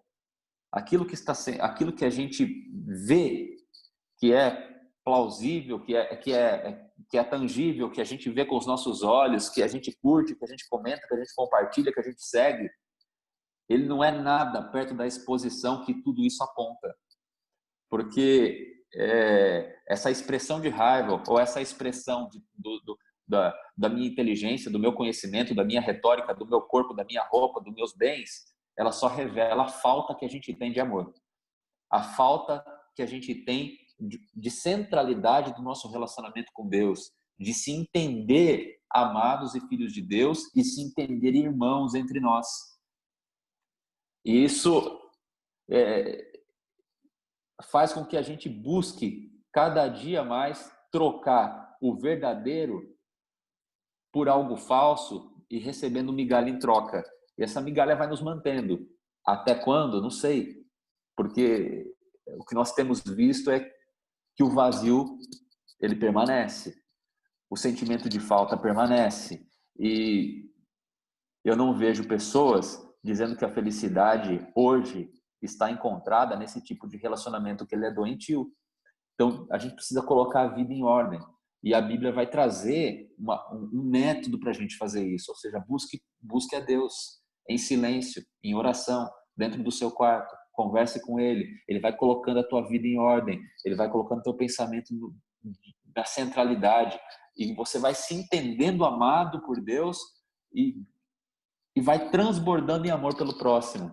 aquilo que a gente vê, que é plausível, que é tangível, que a gente vê com os nossos olhos, que a gente curte, que a gente comenta, que a gente compartilha, que a gente segue, ele não é nada perto da exposição que tudo isso aponta. Porque essa expressão de raiva, ou essa expressão da minha inteligência, do meu conhecimento, da minha retórica, do meu corpo, da minha roupa, dos meus bens, ela só revela a falta que a gente tem de amor. A falta que a gente tem de centralidade do nosso relacionamento com Deus, de se entender amados e filhos de Deus e se entender irmãos entre nós. E isso faz com que a gente busque cada dia mais trocar o verdadeiro por algo falso e recebendo migalha em troca. E essa migalha vai nos mantendo. Até quando? Não sei. Porque o que nós temos visto é que o vazio, ele permanece. O sentimento de falta permanece. E eu não vejo pessoas dizendo que a felicidade hoje está encontrada nesse tipo de relacionamento que ele é doentio. Então, a gente precisa colocar a vida em ordem. E a Bíblia vai trazer um método para a gente fazer isso. Ou seja, busque a Deus em silêncio, em oração, dentro do seu quarto. Converse com Ele. Ele vai colocando a tua vida em ordem. Ele vai colocando o teu pensamento na centralidade. E você vai se entendendo amado por Deus e vai transbordando em amor pelo próximo.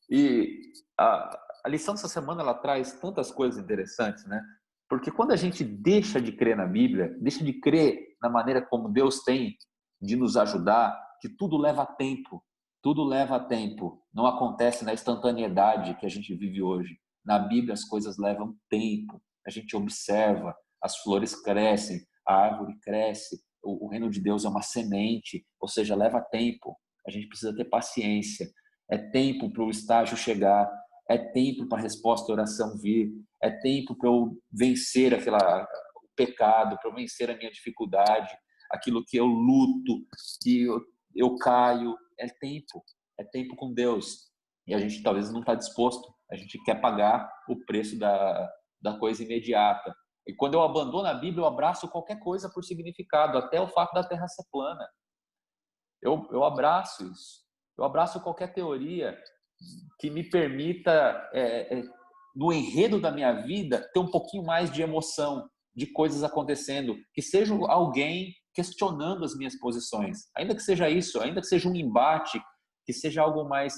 E a lição dessa semana, ela traz tantas coisas interessantes, né? Porque quando a gente deixa de crer na Bíblia, deixa de crer na maneira como Deus tem de nos ajudar, que tudo leva tempo. Tudo leva tempo. Não acontece na instantaneidade que a gente vive hoje. Na Bíblia as coisas levam tempo. A gente observa, as flores crescem, a árvore cresce, o reino de Deus é uma semente, ou seja, leva tempo. A gente precisa ter paciência. É tempo para o estágio chegar, é tempo para a resposta da oração vir, é tempo para eu vencer o pecado, para eu vencer a minha dificuldade, aquilo que eu luto, que eu caio. É tempo com Deus. E a gente talvez não está disposto, a gente quer pagar o preço da coisa imediata. E quando eu abandono a Bíblia, eu abraço qualquer coisa por significado, até o fato da Terra ser plana. Eu abraço isso. Eu abraço qualquer teoria que me permita, no enredo da minha vida, ter um pouquinho mais de emoção, de coisas acontecendo, que seja alguém questionando as minhas posições. Ainda que seja isso, ainda que seja um embate, que seja algo mais...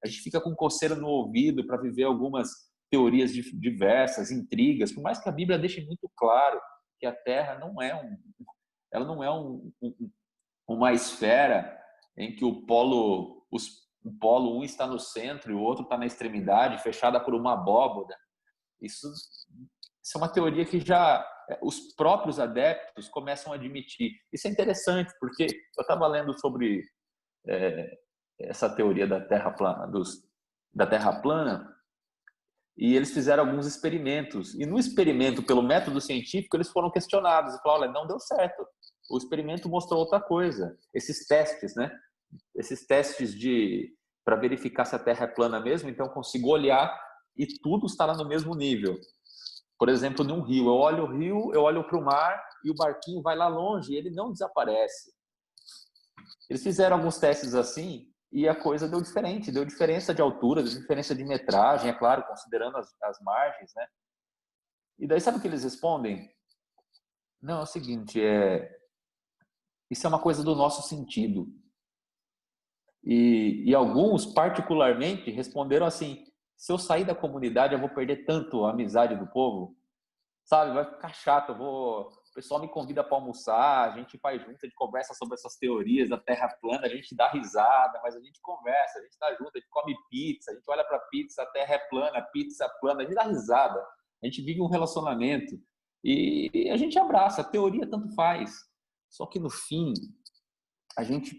a gente fica com coceira no ouvido para viver algumas teorias diversas, intrigas, por mais que a Bíblia deixe muito claro que a Terra não é uma esfera em que o polo 1 está no centro e o outro está na extremidade, fechada por uma abóboda. Isso é uma teoria que já os próprios adeptos começam a admitir. Isso é interessante, porque eu estava lendo sobre essa teoria da Terra plana, e eles fizeram alguns experimentos. E no experimento, pelo método científico, eles foram questionados. E falaram, olha, não deu certo. O experimento mostrou outra coisa. Esses testes, né? Esses testes para verificar se a Terra é plana mesmo, então eu consigo olhar e tudo está lá no mesmo nível. Por exemplo, num rio. Eu olho o rio, eu olho para o mar e o barquinho vai lá longe e ele não desaparece. Eles fizeram alguns testes assim e a coisa deu diferente. Deu diferença de altura, deu diferença de metragem, é claro, considerando as margens, né? E daí sabe o que eles respondem? Não, é o seguinte, isso é uma coisa do nosso sentido. E alguns, particularmente, responderam assim, se eu sair da comunidade, eu vou perder tanto a amizade do povo, sabe? Vai ficar chato, o pessoal me convida para almoçar, a gente faz junto, a gente conversa sobre essas teorias da Terra plana, a gente dá risada, mas a gente conversa, a gente está junto, a gente come pizza, a gente olha para a pizza, a Terra é plana, pizza plana, a gente dá risada, a gente vive um relacionamento e a gente abraça, a teoria tanto faz. Só que no fim, a gente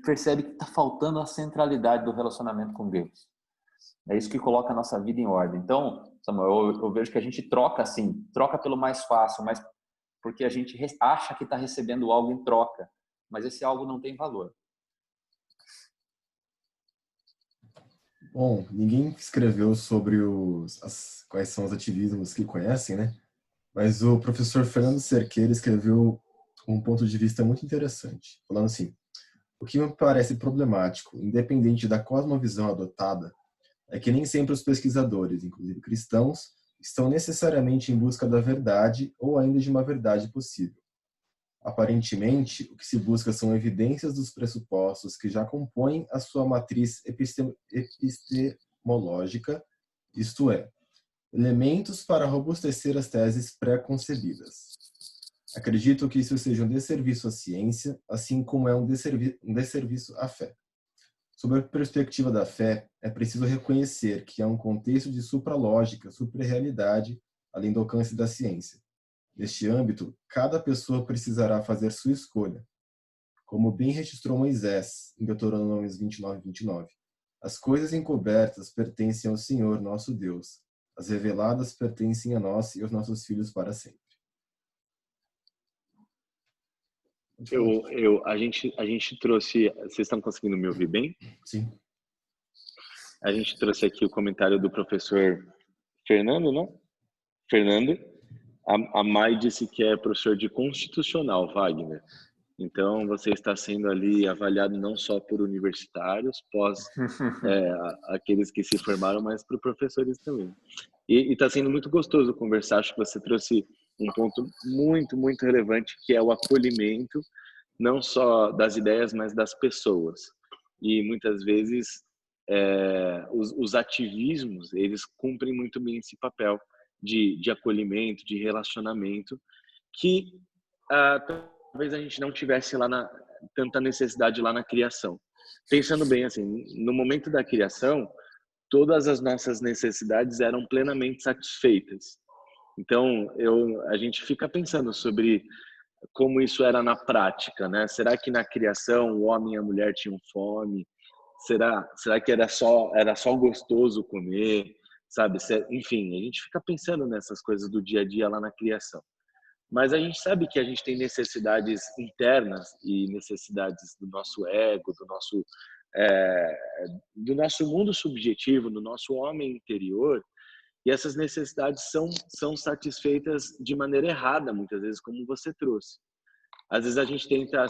percebe que está faltando a centralidade do relacionamento com Deus. É isso que coloca a nossa vida em ordem. Então, Samuel, eu vejo que a gente troca assim, troca pelo mais fácil, mas porque a gente acha que está recebendo algo em troca, mas esse algo não tem valor. Bom, ninguém escreveu sobre quais são os ativismos que conhecem, né? Mas o professor Fernando Cerqueira escreveu um ponto de vista muito interessante, falando assim: o que me parece problemático, independente da cosmovisão adotada, é que nem sempre os pesquisadores, inclusive cristãos, estão necessariamente em busca da verdade ou ainda de uma verdade possível. Aparentemente, o que se busca são evidências dos pressupostos que já compõem a sua matriz epistemológica, isto é, elementos para robustecer as teses pré-concebidas. Acredito que isso seja um desserviço à ciência, assim como é um desserviço à fé. Sob a perspectiva da fé, é preciso reconhecer que há um contexto de supralógica, suprarrealidade, além do alcance da ciência. Neste âmbito, cada pessoa precisará fazer sua escolha. Como bem registrou Moisés, em Deuteronômios 29:29, as coisas encobertas pertencem ao Senhor, nosso Deus. As reveladas pertencem a nós e aos nossos filhos para sempre. A gente trouxe... Vocês estão conseguindo me ouvir bem? Sim. A gente trouxe aqui o comentário do professor Fernando, né? Fernando. A Mai disse que é professor de constitucional, Wagner. Então, você está sendo ali avaliado não só por universitários, aqueles que se formaram, mas por professores também. E está sendo muito gostoso conversar. Acho que você trouxe um ponto muito, muito relevante, que é o acolhimento, não só das ideias, mas das pessoas. E muitas vezes os ativismos, eles cumprem muito bem esse papel de acolhimento, de relacionamento, que talvez a gente não tivesse tanta necessidade lá na criação. Pensando bem, assim, no momento da criação, todas as nossas necessidades eram plenamente satisfeitas. Então, a gente fica pensando sobre como isso era na prática, né? Será que na criação o homem e a mulher tinham fome? Será que era só gostoso comer, sabe? Enfim, a gente fica pensando nessas coisas do dia a dia lá na criação. Mas a gente sabe que a gente tem necessidades internas e necessidades do nosso ego, do nosso mundo subjetivo, do nosso homem interior, e essas necessidades são satisfeitas de maneira errada, muitas vezes, como você trouxe. Às vezes a gente tenta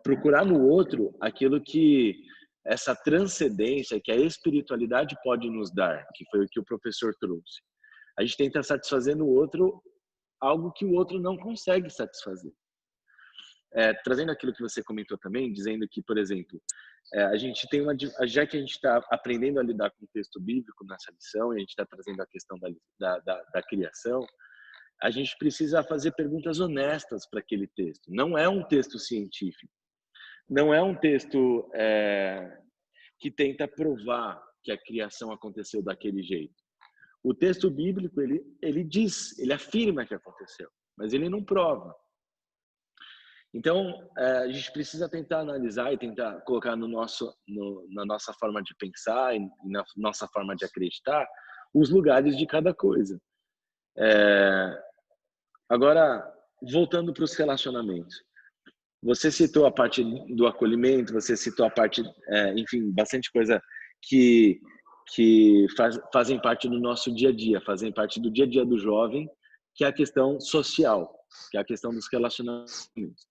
procurar no outro aquilo que essa transcendência, que a espiritualidade pode nos dar, que foi o que o professor trouxe. A gente tenta satisfazer no outro algo que o outro não consegue satisfazer. Trazendo aquilo que você comentou também, dizendo que, por exemplo, a gente tem já que a gente está aprendendo a lidar com o texto bíblico nessa lição, e a gente está trazendo a questão da criação, a gente precisa fazer perguntas honestas para aquele texto. Não é um texto científico, não é um texto que tenta provar que a criação aconteceu daquele jeito. O texto bíblico, ele afirma que aconteceu, mas ele não prova. Então, a gente precisa tentar analisar e tentar colocar na nossa forma de pensar e na nossa forma de acreditar os lugares de cada coisa. Agora, voltando para os relacionamentos. Você citou a parte do acolhimento, você citou a parte, enfim, bastante coisa que fazem parte do nosso dia a dia, fazem parte do dia a dia do jovem, que é a questão social, que é a questão dos relacionamentos.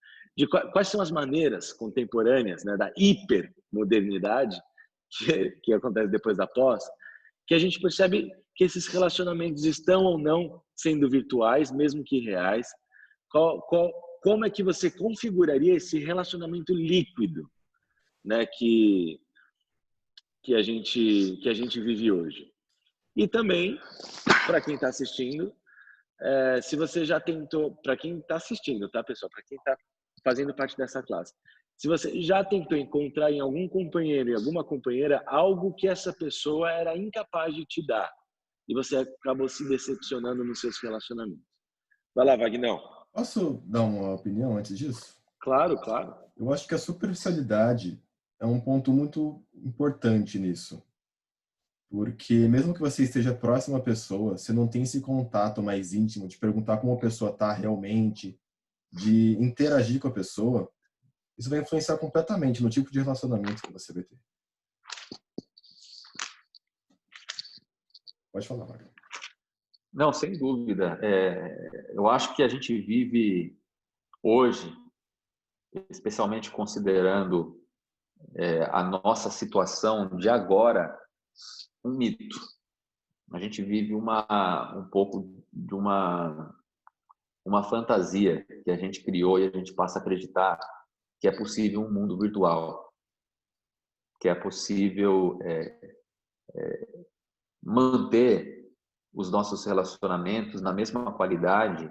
Quais são as maneiras contemporâneas, né, da hipermodernidade, que acontece depois da pós, que a gente percebe que esses relacionamentos estão ou não sendo virtuais, mesmo que reais. Como é que você configuraria esse relacionamento líquido, né, que a gente vive hoje? E também, para quem está assistindo, se você já tentou, para quem está assistindo, tá, pessoal? Para quem está fazendo parte dessa classe, se você já tentou encontrar em algum companheiro e alguma companheira algo que essa pessoa era incapaz de te dar e você acabou se decepcionando nos seus relacionamentos. Vai lá, Vagnão. Posso dar uma opinião antes disso? Claro, claro. Eu acho que a superficialidade é um ponto muito importante nisso. Porque mesmo que você esteja próximo à pessoa, você não tem esse contato mais íntimo de perguntar como a pessoa está realmente, de interagir com a pessoa, isso vai influenciar completamente no tipo de relacionamento que você vai ter. Pode falar, Magno. Não, sem dúvida. Eu acho que a gente vive hoje, especialmente considerando a nossa situação de agora, um mito. A gente vive um pouco de uma fantasia que a gente criou e a gente passa a acreditar que é possível um mundo virtual, que é possível manter os nossos relacionamentos na mesma qualidade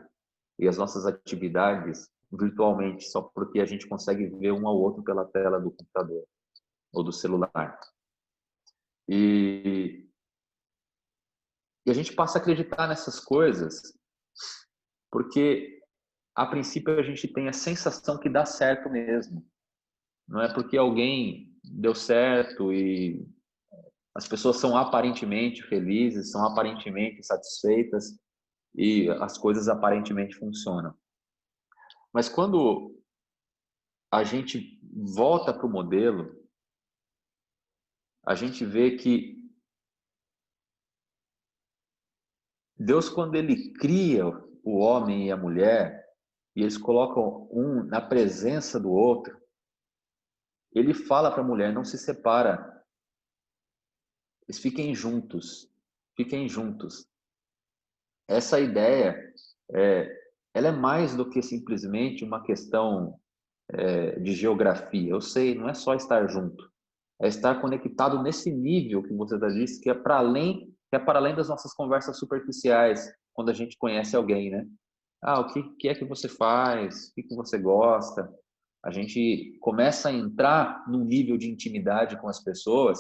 e as nossas atividades virtualmente, só porque a gente consegue ver um ao outro pela tela do computador ou do celular. E a gente passa a acreditar nessas coisas porque, a princípio, a gente tem a sensação que dá certo mesmo. Não é porque alguém deu certo e as pessoas são aparentemente felizes, são aparentemente satisfeitas e as coisas aparentemente funcionam. Mas quando a gente volta para o modelo, a gente vê que Deus, quando Ele cria o homem e a mulher, e eles colocam um na presença do outro, Ele fala para a mulher, não se separa. Eles fiquem juntos. Fiquem juntos. Essa ideia, ela é mais do que simplesmente uma questão de geografia. Eu sei, não é só estar junto. É estar conectado nesse nível que você já disse, que é para além das nossas conversas superficiais, quando a gente conhece alguém, né? O que é que você faz? O que você gosta? A gente começa a entrar num nível de intimidade com as pessoas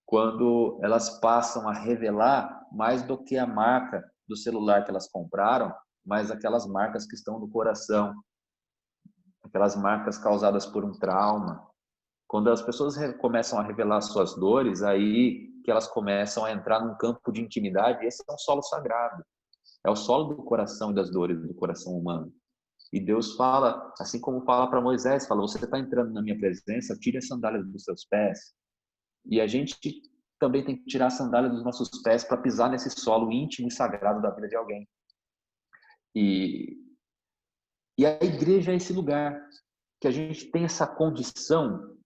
quando elas passam a revelar mais do que a marca do celular que elas compraram mas aquelas marcas que estão no coração, aquelas marcas causadas por um trauma. Quando as pessoas começam a revelar suas dores, aí que elas começam a entrar num campo de intimidade, esse é um solo sagrado. É o solo do coração e das dores do coração humano. E Deus fala, assim como fala para Moisés, fala, você está entrando na minha presença, tire as sandálias dos seus pés. E a gente também tem que tirar a sandália dos nossos pés para pisar nesse solo íntimo e sagrado da vida de alguém. E a igreja é esse lugar que a gente tem essa condição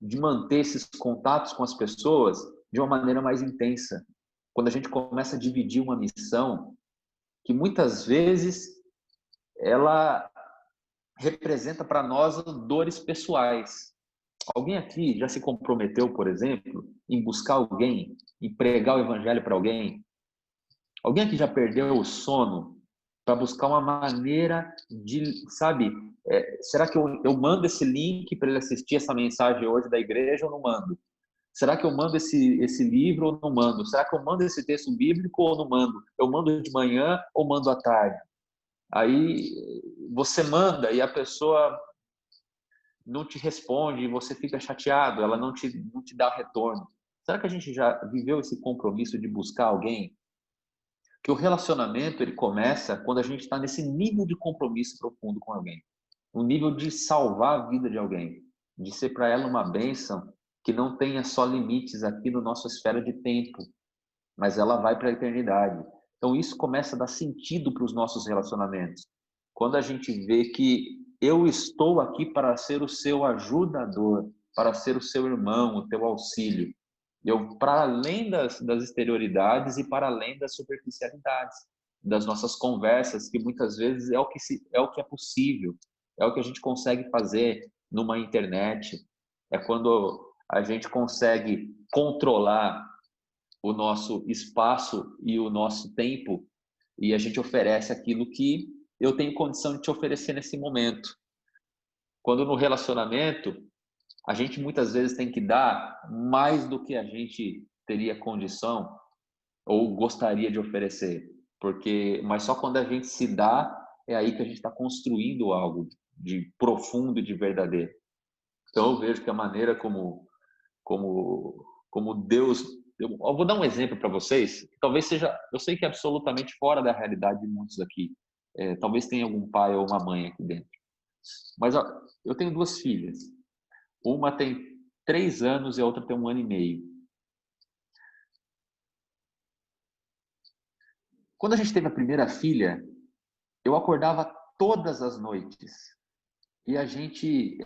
de manter esses contatos com as pessoas de uma maneira mais intensa. Quando a gente começa a dividir uma missão que muitas vezes ela representa para nós dores pessoais. Alguém aqui já se comprometeu, por exemplo, em buscar alguém, em pregar o evangelho para alguém? Alguém aqui já perdeu o sono para buscar uma maneira de, sabe, será que eu mando esse link para ele assistir essa mensagem hoje da igreja ou não mando? Será que eu mando esse livro ou não mando? Será que eu mando esse texto bíblico ou não mando? Eu mando de manhã ou mando à tarde? Aí você manda e a pessoa não te responde e você fica chateado, ela não te dá retorno. Será que a gente já viveu esse compromisso de buscar alguém? Que o relacionamento ele começa quando a gente está nesse nível de compromisso profundo com alguém. Um nível de salvar a vida de alguém, de ser para ela uma bênção que não tenha só limites aqui na nossa esfera de tempo, mas ela vai para a eternidade. Então isso começa a dar sentido para os nossos relacionamentos. Quando a gente vê que eu estou aqui para ser o seu ajudador, para ser o seu irmão, o teu auxílio. Eu, para além das exterioridades e para além das superficialidades, das nossas conversas, que muitas vezes é o que é possível, é o que a gente consegue fazer numa internet, é quando a gente consegue controlar o nosso espaço e o nosso tempo e a gente oferece aquilo que eu tenho condição de te oferecer nesse momento. Quando no relacionamento, a gente muitas vezes tem que dar mais do que a gente teria condição ou gostaria de oferecer, mas só quando a gente se dá é aí que a gente está construindo algo de profundo e de verdadeiro. Então eu vejo que a maneira como Deus, eu vou dar um exemplo para vocês, que talvez seja, eu sei que é absolutamente fora da realidade de muitos aqui. Talvez tenha algum pai ou uma mãe aqui dentro. Mas ó, eu tenho 2 filhas. Uma tem 3 anos e a outra tem 1 ano e meio. Quando a gente teve a primeira filha, eu acordava todas as noites e a gente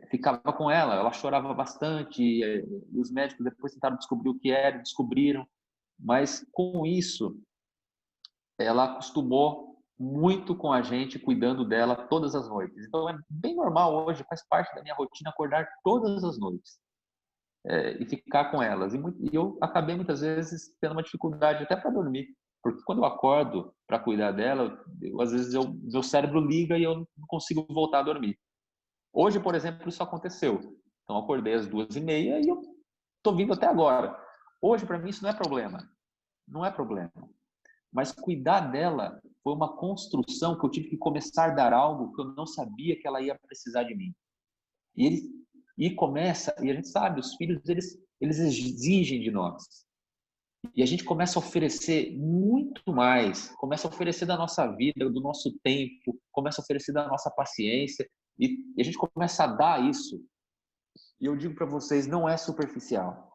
ficava com ela. Ela chorava bastante e os médicos depois tentaram descobrir o que era, descobriram. Mas com isso, ela acostumou muito com a gente, cuidando dela todas as noites. Então é bem normal hoje, faz parte da minha rotina acordar todas as noites e ficar com elas. E eu acabei muitas vezes tendo uma dificuldade até para dormir, porque quando eu acordo para cuidar dela, às vezes meu cérebro liga e eu não consigo voltar a dormir. Hoje, por exemplo, isso aconteceu. Então eu acordei às 2h30 e eu estou vindo até agora. Hoje, para mim, isso não é problema. Não é problema. Mas cuidar dela foi uma construção que eu tive que começar a dar algo que eu não sabia que ela ia precisar de mim. E começa, e a gente sabe, os filhos, eles exigem de nós. E a gente começa a oferecer muito mais, começa a oferecer da nossa vida, do nosso tempo, começa a oferecer da nossa paciência, e a gente começa a dar isso. E eu digo para vocês, não é superficial.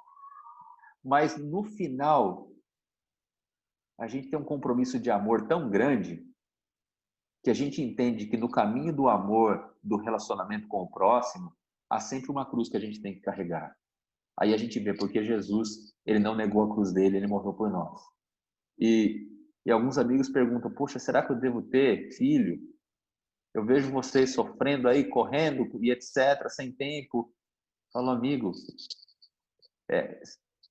Mas no final, a gente tem um compromisso de amor tão grande que a gente entende que no caminho do amor, do relacionamento com o próximo, há sempre uma cruz que a gente tem que carregar. Aí a gente vê porque Jesus, ele não negou a cruz dele, ele morreu por nós. E alguns amigos perguntam, poxa, será que eu devo ter filho? Eu vejo vocês sofrendo aí, correndo e etc, sem tempo. Falo, amigo,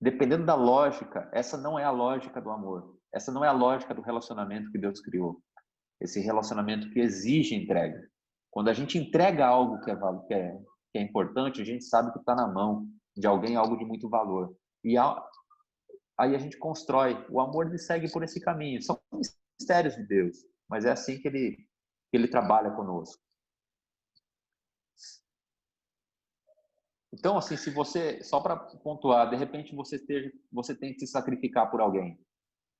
dependendo da lógica, essa não é a lógica do amor. Essa não é a lógica do relacionamento que Deus criou. Esse relacionamento que exige entrega. Quando a gente entrega algo que é importante, a gente sabe que está na mão de alguém algo de muito valor. E aí a gente constrói. O amor ele segue por esse caminho. São mistérios de Deus. mas é assim que ele trabalha conosco. Então, assim, se você, só para pontuar, de repente você tem que se sacrificar por alguém.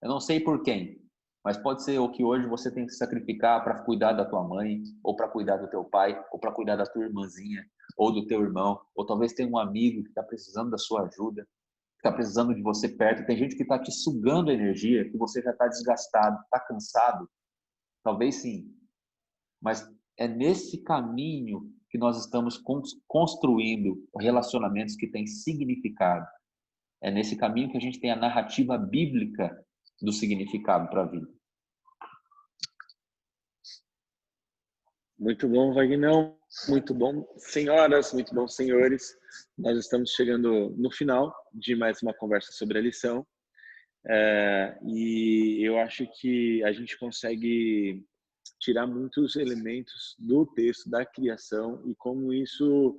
Eu não sei por quem, mas pode ser o que hoje você tem que se sacrificar para cuidar da tua mãe, ou para cuidar do teu pai, ou para cuidar da tua irmãzinha, ou do teu irmão, ou talvez tenha um amigo que está precisando da sua ajuda, que está precisando de você perto. Tem gente que está te sugando energia, que você já está desgastado, está cansado. Talvez sim, mas é nesse caminho que nós estamos construindo relacionamentos que têm significado. É nesse caminho que a gente tem a narrativa bíblica do significado para a vida. Muito bom, Vagnão. Muito bom, senhoras, muito bom, senhores. Nós estamos chegando no final de mais uma conversa sobre a lição. E eu acho que a gente consegue tirar muitos elementos do texto da criação e como isso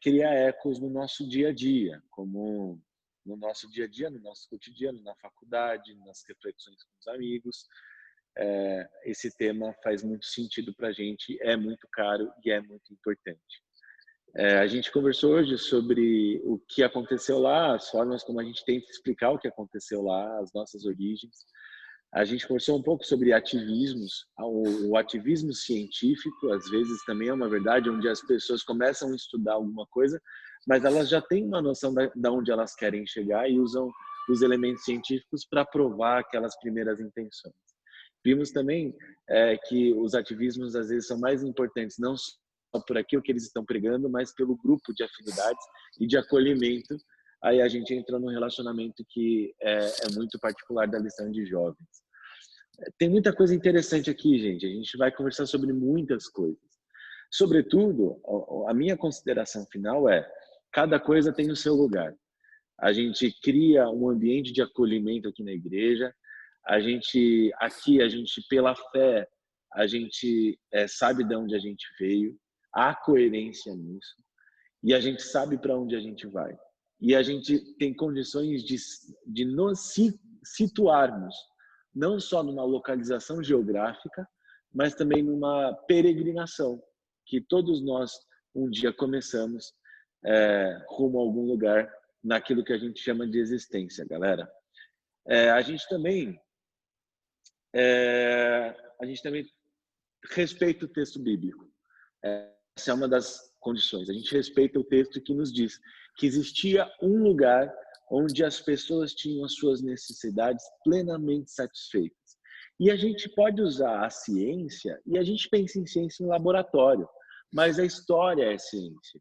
cria ecos no nosso dia a dia, como no nosso dia a dia, no nosso cotidiano, na faculdade, nas reflexões com os amigos. Esse tema faz muito sentido para a gente, é muito caro e é muito importante. A gente conversou hoje sobre o que aconteceu lá, as formas como a gente tenta explicar o que aconteceu lá, as nossas origens. A gente conversou um pouco sobre ativismos, o ativismo científico, às vezes também é uma verdade, onde as pessoas começam a estudar alguma coisa, mas elas já têm uma noção de onde elas querem chegar e usam os elementos científicos para provar aquelas primeiras intenções. Vimos também que os ativismos às vezes são mais importantes, não só por aquilo que eles estão pregando, mas pelo grupo de afinidades e de acolhimento. Aí a gente entra num relacionamento que é muito particular da lição de jovens. Tem muita coisa interessante aqui, gente. A gente vai conversar sobre muitas coisas. Sobretudo, a minha consideração final é: cada coisa tem o seu lugar. A gente cria um ambiente de acolhimento aqui na igreja. A gente, pela fé, a gente sabe de onde a gente veio. Há coerência nisso. E a gente sabe para onde a gente vai. E a gente tem condições de nos situarmos, não só numa localização geográfica, mas também numa peregrinação, que todos nós um dia começamos rumo a algum lugar, naquilo que a gente chama de existência, galera. A gente também respeita o texto bíblico. Essa é uma das condições. A gente respeita o texto que nos diz que existia um lugar onde as pessoas tinham as suas necessidades plenamente satisfeitas. E a gente pode usar a ciência, e a gente pensa em ciência em laboratório, mas a história é ciência.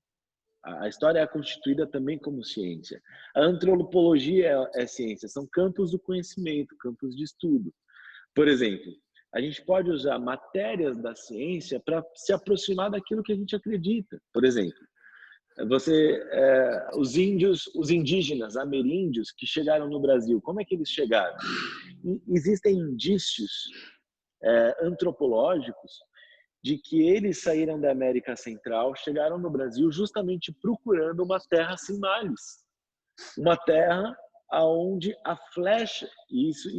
A história é constituída também como ciência. A antropologia é ciência, são campos do conhecimento, campos de estudo. Por exemplo, a gente pode usar matérias da ciência para se aproximar daquilo que a gente acredita. Por exemplo, os indígenas, ameríndios, que chegaram no Brasil, como é que eles chegaram? Existem indícios antropológicos de que eles saíram da América Central, chegaram no Brasil justamente procurando uma terra sem males, uma terra aonde a flecha, e isso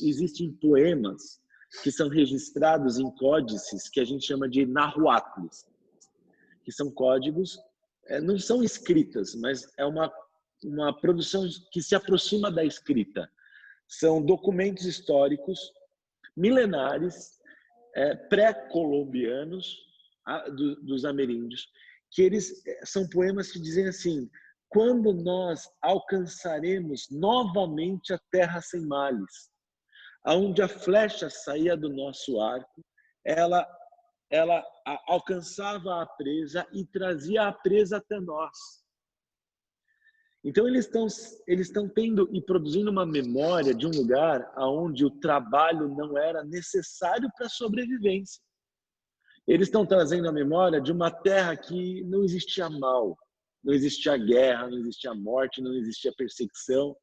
existem poemas que são registrados em códices que a gente chama de nahuatlis, que são códigos, não são escritas, mas é uma produção que se aproxima da escrita. São documentos históricos milenares, pré-colombianos, dos ameríndios, que eles são poemas que dizem assim: quando nós alcançaremos novamente a terra sem males, aonde a flecha saía do nosso arco, ela alcançava a presa e trazia a presa até nós. Então eles estão tendo e produzindo uma memória de um lugar onde o trabalho não era necessário para a sobrevivência. Eles estão trazendo a memória de uma terra que não existia mal, não existia guerra, não existia morte, não existia perseguição.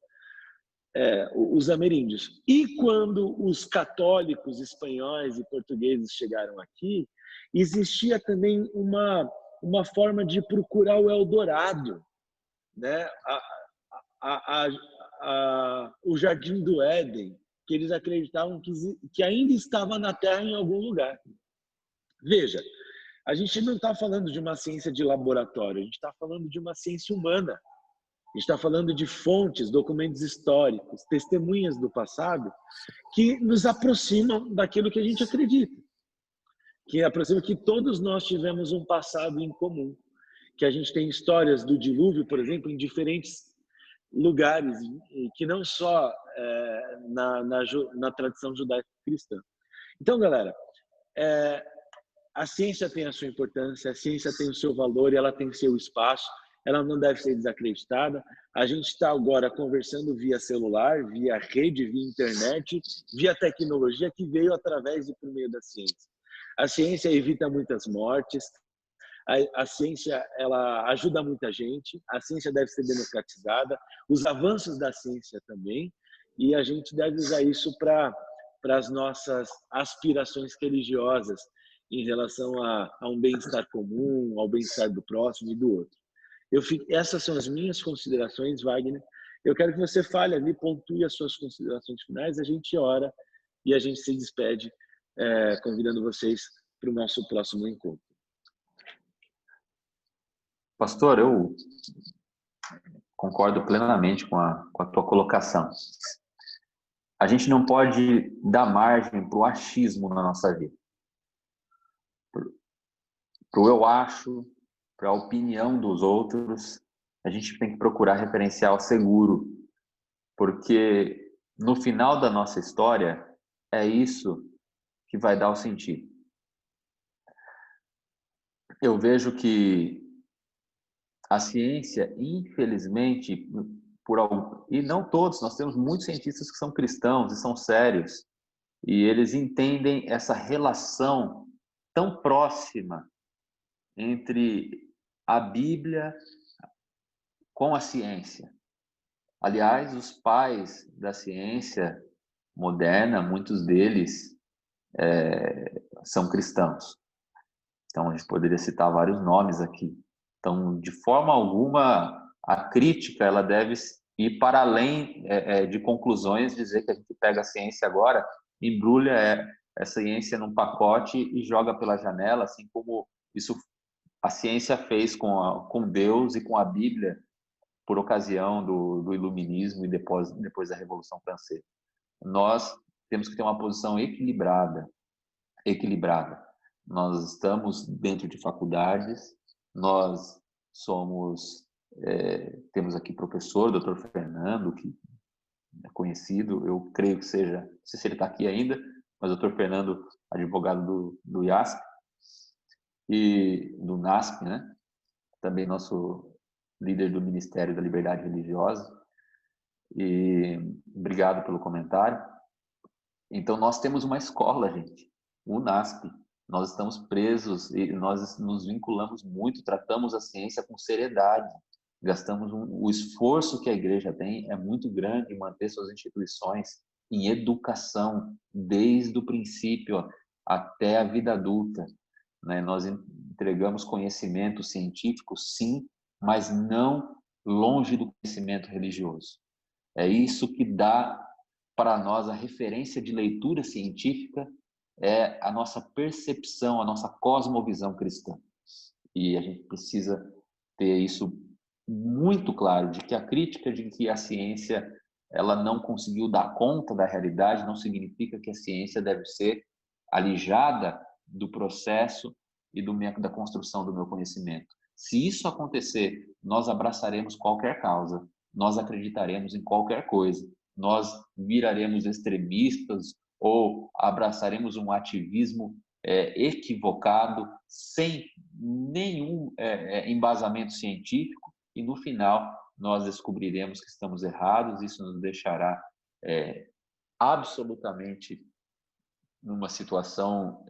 Os ameríndios. E quando os católicos espanhóis e portugueses chegaram aqui, existia também uma forma de procurar o Eldorado, né? O Jardim do Éden, que eles acreditavam que ainda estava na Terra em algum lugar. Veja, a gente não está falando de uma ciência de laboratório, a gente está falando de uma ciência humana. A gente está falando de fontes, documentos históricos, testemunhas do passado que nos aproximam daquilo que a gente acredita. Que aproxima que todos nós tivemos um passado em comum. Que a gente tem histórias do dilúvio, por exemplo, em diferentes lugares, que não só na tradição judaico-cristã. Então, galera, a ciência tem a sua importância, a ciência tem o seu valor e ela tem o seu espaço, ela não deve ser desacreditada. A gente está agora conversando via celular, via rede, via internet, via tecnologia que veio através e por meio da ciência. A ciência evita muitas mortes, a ciência ela ajuda muita gente, a ciência deve ser democratizada, os avanços da ciência também, e a gente deve usar isso para as nossas aspirações religiosas em relação a um bem-estar comum, ao bem-estar do próximo e do outro. Essas são as minhas considerações, Wagner. Eu quero que você fale ali, pontue as suas considerações finais, a gente ora e a gente se despede, convidando vocês para o nosso próximo encontro. Pastor, eu concordo plenamente com a tua colocação. A gente não pode dar margem para o achismo na nossa vida. Para o eu acho, para a opinião dos outros, a gente tem que procurar referencial seguro, porque no final da nossa história é isso que vai dar o sentido. Eu vejo que a ciência, infelizmente, e não todos, nós temos muitos cientistas que são cristãos e são sérios, e eles entendem essa relação tão próxima entre a Bíblia com a ciência. Aliás, os pais da ciência moderna, muitos deles são cristãos. Então, a gente poderia citar vários nomes aqui. Então, de forma alguma, a crítica ela deve ir para além de conclusões, dizer que a gente pega a ciência agora, embrulha a ciência num pacote e joga pela janela, assim como isso a ciência fez com Deus e com a Bíblia por ocasião do Iluminismo e depois da Revolução Francesa. Nós temos que ter uma posição equilibrada. Nós estamos dentro de faculdades, nós temos aqui professor, Dr. Fernando, que é conhecido, eu creio que seja, não sei se ele está aqui ainda, mas Dr. Fernando, advogado do IASP e do NASP, né? Também nosso líder do Ministério da Liberdade Religiosa. E obrigado pelo comentário. Então, nós temos uma escola, gente, o NASP. Nós estamos presos e nós nos vinculamos muito, tratamos a ciência com seriedade. O esforço que a igreja tem é muito grande em manter suas instituições em educação, desde o princípio até a vida adulta. Né? Nós entregamos conhecimento científico, sim, mas não longe do conhecimento religioso. É isso que dá para nós a referência de leitura científica, é a nossa percepção, a nossa cosmovisão cristã. E a gente precisa ter isso muito claro, de que a crítica de que a ciência ela não conseguiu dar conta da realidade não significa que a ciência deve ser alijada do processo e da construção do meu conhecimento. Se isso acontecer, nós abraçaremos qualquer causa, nós acreditaremos em qualquer coisa, nós viraremos extremistas ou abraçaremos um ativismo equivocado, sem nenhum embasamento científico, e no final nós descobriremos que estamos errados. Isso nos deixará absolutamente numa situação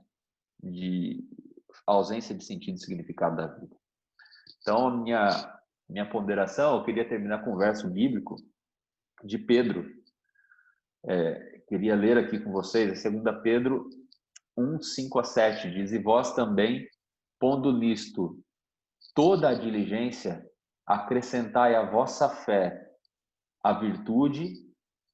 de ausência de sentido e significado da vida. Então, minha ponderação, eu queria terminar com um verso bíblico de Pedro. Queria ler aqui com vocês, 2 Pedro 1, 5-7, diz: E vós também, pondo nisto toda a diligência, acrescentai à vossa fé a virtude,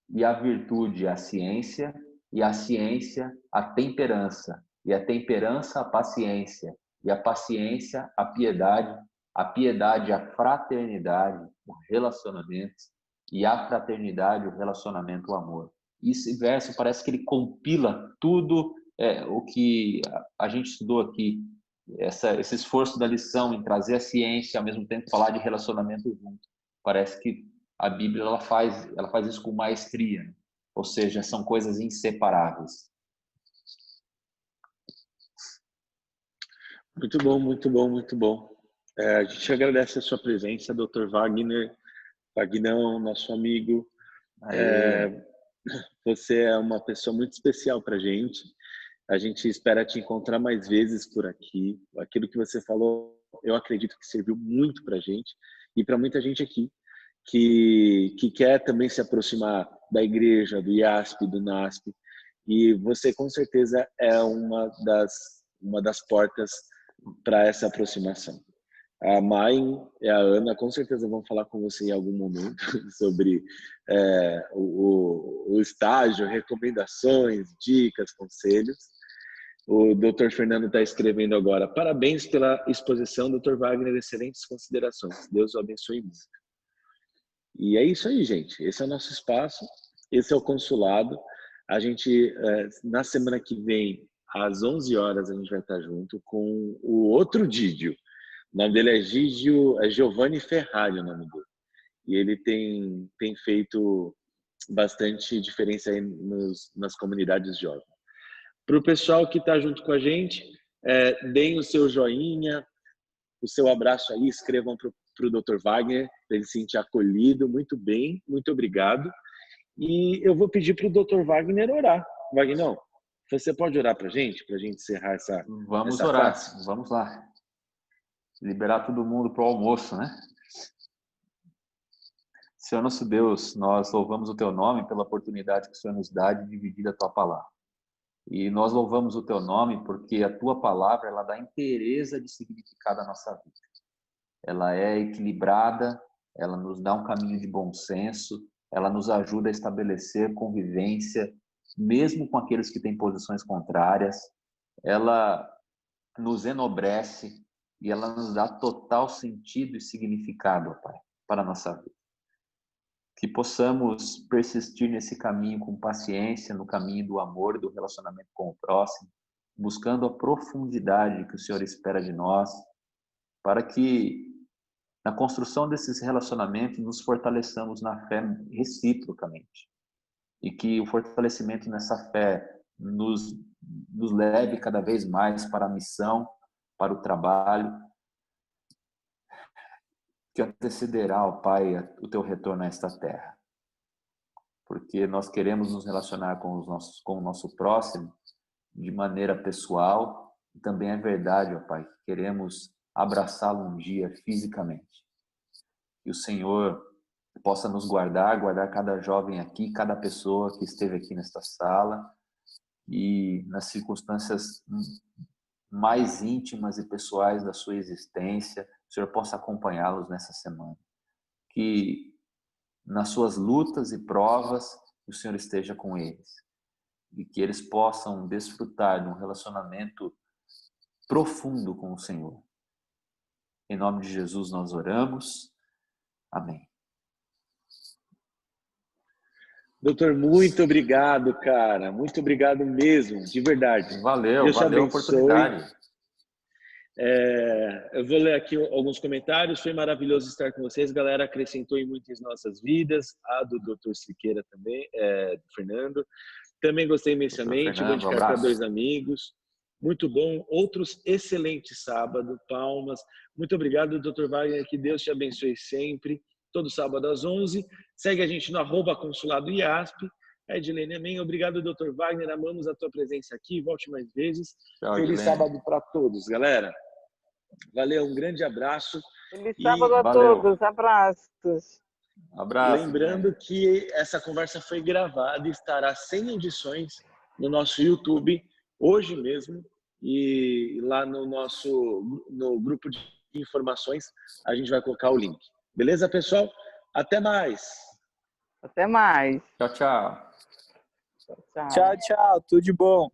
e a virtude a ciência, e a ciência a temperança, e a temperança a paciência, e a paciência a piedade a fraternidade, o relacionamento, e a fraternidade, o relacionamento, o amor. Esse verso parece que ele compila tudo o que a gente estudou aqui, esse esforço da lição em trazer a ciência, ao mesmo tempo falar de relacionamento junto. Parece que a Bíblia ela faz isso com maestria, né? Ou seja, são coisas inseparáveis. Muito bom, muito bom, muito bom. A gente agradece a sua presença, Dr. Wagner, Vagnão, nosso amigo. Você é uma pessoa muito especial para a gente. A gente espera te encontrar mais vezes por aqui. Aquilo que você falou, eu acredito que serviu muito para a gente e para muita gente aqui que quer também se aproximar da igreja, do IASP, do NASP. E você, com certeza, é uma das portas para essa aproximação. A Mai e a Ana com certeza vão falar com você em algum momento sobre o estágio, recomendações, dicas, conselhos. O Dr. Fernando está escrevendo agora: parabéns pela exposição, Dr. Wagner, excelentes considerações. Deus o abençoe muito. E é isso aí, gente. Esse é o nosso espaço, esse é o consulado. A gente, na semana que vem, às 11 horas, a gente vai estar junto com o outro Didio. O nome dele é Giovanni Ferrari, o nome dele. E ele tem feito bastante diferença aí nas comunidades jovens. Para o pessoal que está junto com a gente, deem o seu joinha, o seu abraço aí, escrevam para o Dr. Wagner, para ele se sentir acolhido. Muito bem, muito obrigado. E eu vou pedir para o Dr. Wagner orar. Vagnão, você pode orar para a gente encerrar essa Vamos essa orar, fase? vamos lá. Liberar todo mundo para o almoço, né? Senhor nosso Deus, nós louvamos o Teu nome pela oportunidade que o Senhor nos dá de dividir a Tua palavra. E nós louvamos o Teu nome porque a Tua palavra, ela dá inteireza de significado à nossa vida. Ela é equilibrada, ela nos dá um caminho de bom senso, ela nos ajuda a estabelecer convivência, mesmo com aqueles que têm posições contrárias. Ela nos enobrece e ela nos dá total sentido e significado, Pai, para a nossa vida. Que possamos persistir nesse caminho com paciência, no caminho do amor, do relacionamento com o próximo, buscando a profundidade que o Senhor espera de nós, para que na construção desses relacionamentos nos fortaleçamos na fé reciprocamente. E que o fortalecimento nessa fé nos leve cada vez mais para a missão, para o trabalho, que antecederá, ó Pai, o Teu retorno a esta terra. Porque nós queremos nos relacionar com o nosso próximo de maneira pessoal, e também é verdade, ó Pai, que queremos abraçá-lo um dia fisicamente. Que o Senhor possa nos guardar cada jovem aqui, cada pessoa que esteve aqui nesta sala, e nas circunstâncias mais íntimas e pessoais da sua existência, o Senhor possa acompanhá-los nessa semana. Que nas suas lutas e provas, o Senhor esteja com eles. E que eles possam desfrutar de um relacionamento profundo com o Senhor. Em nome de Jesus nós oramos. Amém. Doutor, muito obrigado, cara. Muito obrigado mesmo, de verdade. Valeu a oportunidade. Eu vou ler aqui alguns comentários. Foi maravilhoso estar com vocês, galera. Acrescentou em muitas nossas vidas. A do Dr. Siqueira também, do Fernando. Também gostei imensamente. Vou indicar para 2 amigos. Muito bom. Outros excelentes sábado. Palmas. Muito obrigado, Dr. Wagner. Que Deus te abençoe sempre. Todo sábado às 11. Segue a gente no @consulado IASP. Edilene, amém. Obrigado, Dr. Wagner. Amamos a tua presença aqui. Volte mais vezes. Tchau, Feliz Edilene. sábado para todos, galera. Valeu, um grande abraço. Feliz sábado a todos. Abraços. Abraço. Lembrando que essa conversa foi gravada e estará sem edições no nosso YouTube hoje mesmo, e lá no grupo de informações a gente vai colocar o link. Beleza, pessoal? Até mais! Até mais. Tchau, tchau. Tchau. Tchau, tchau. Tudo de bom.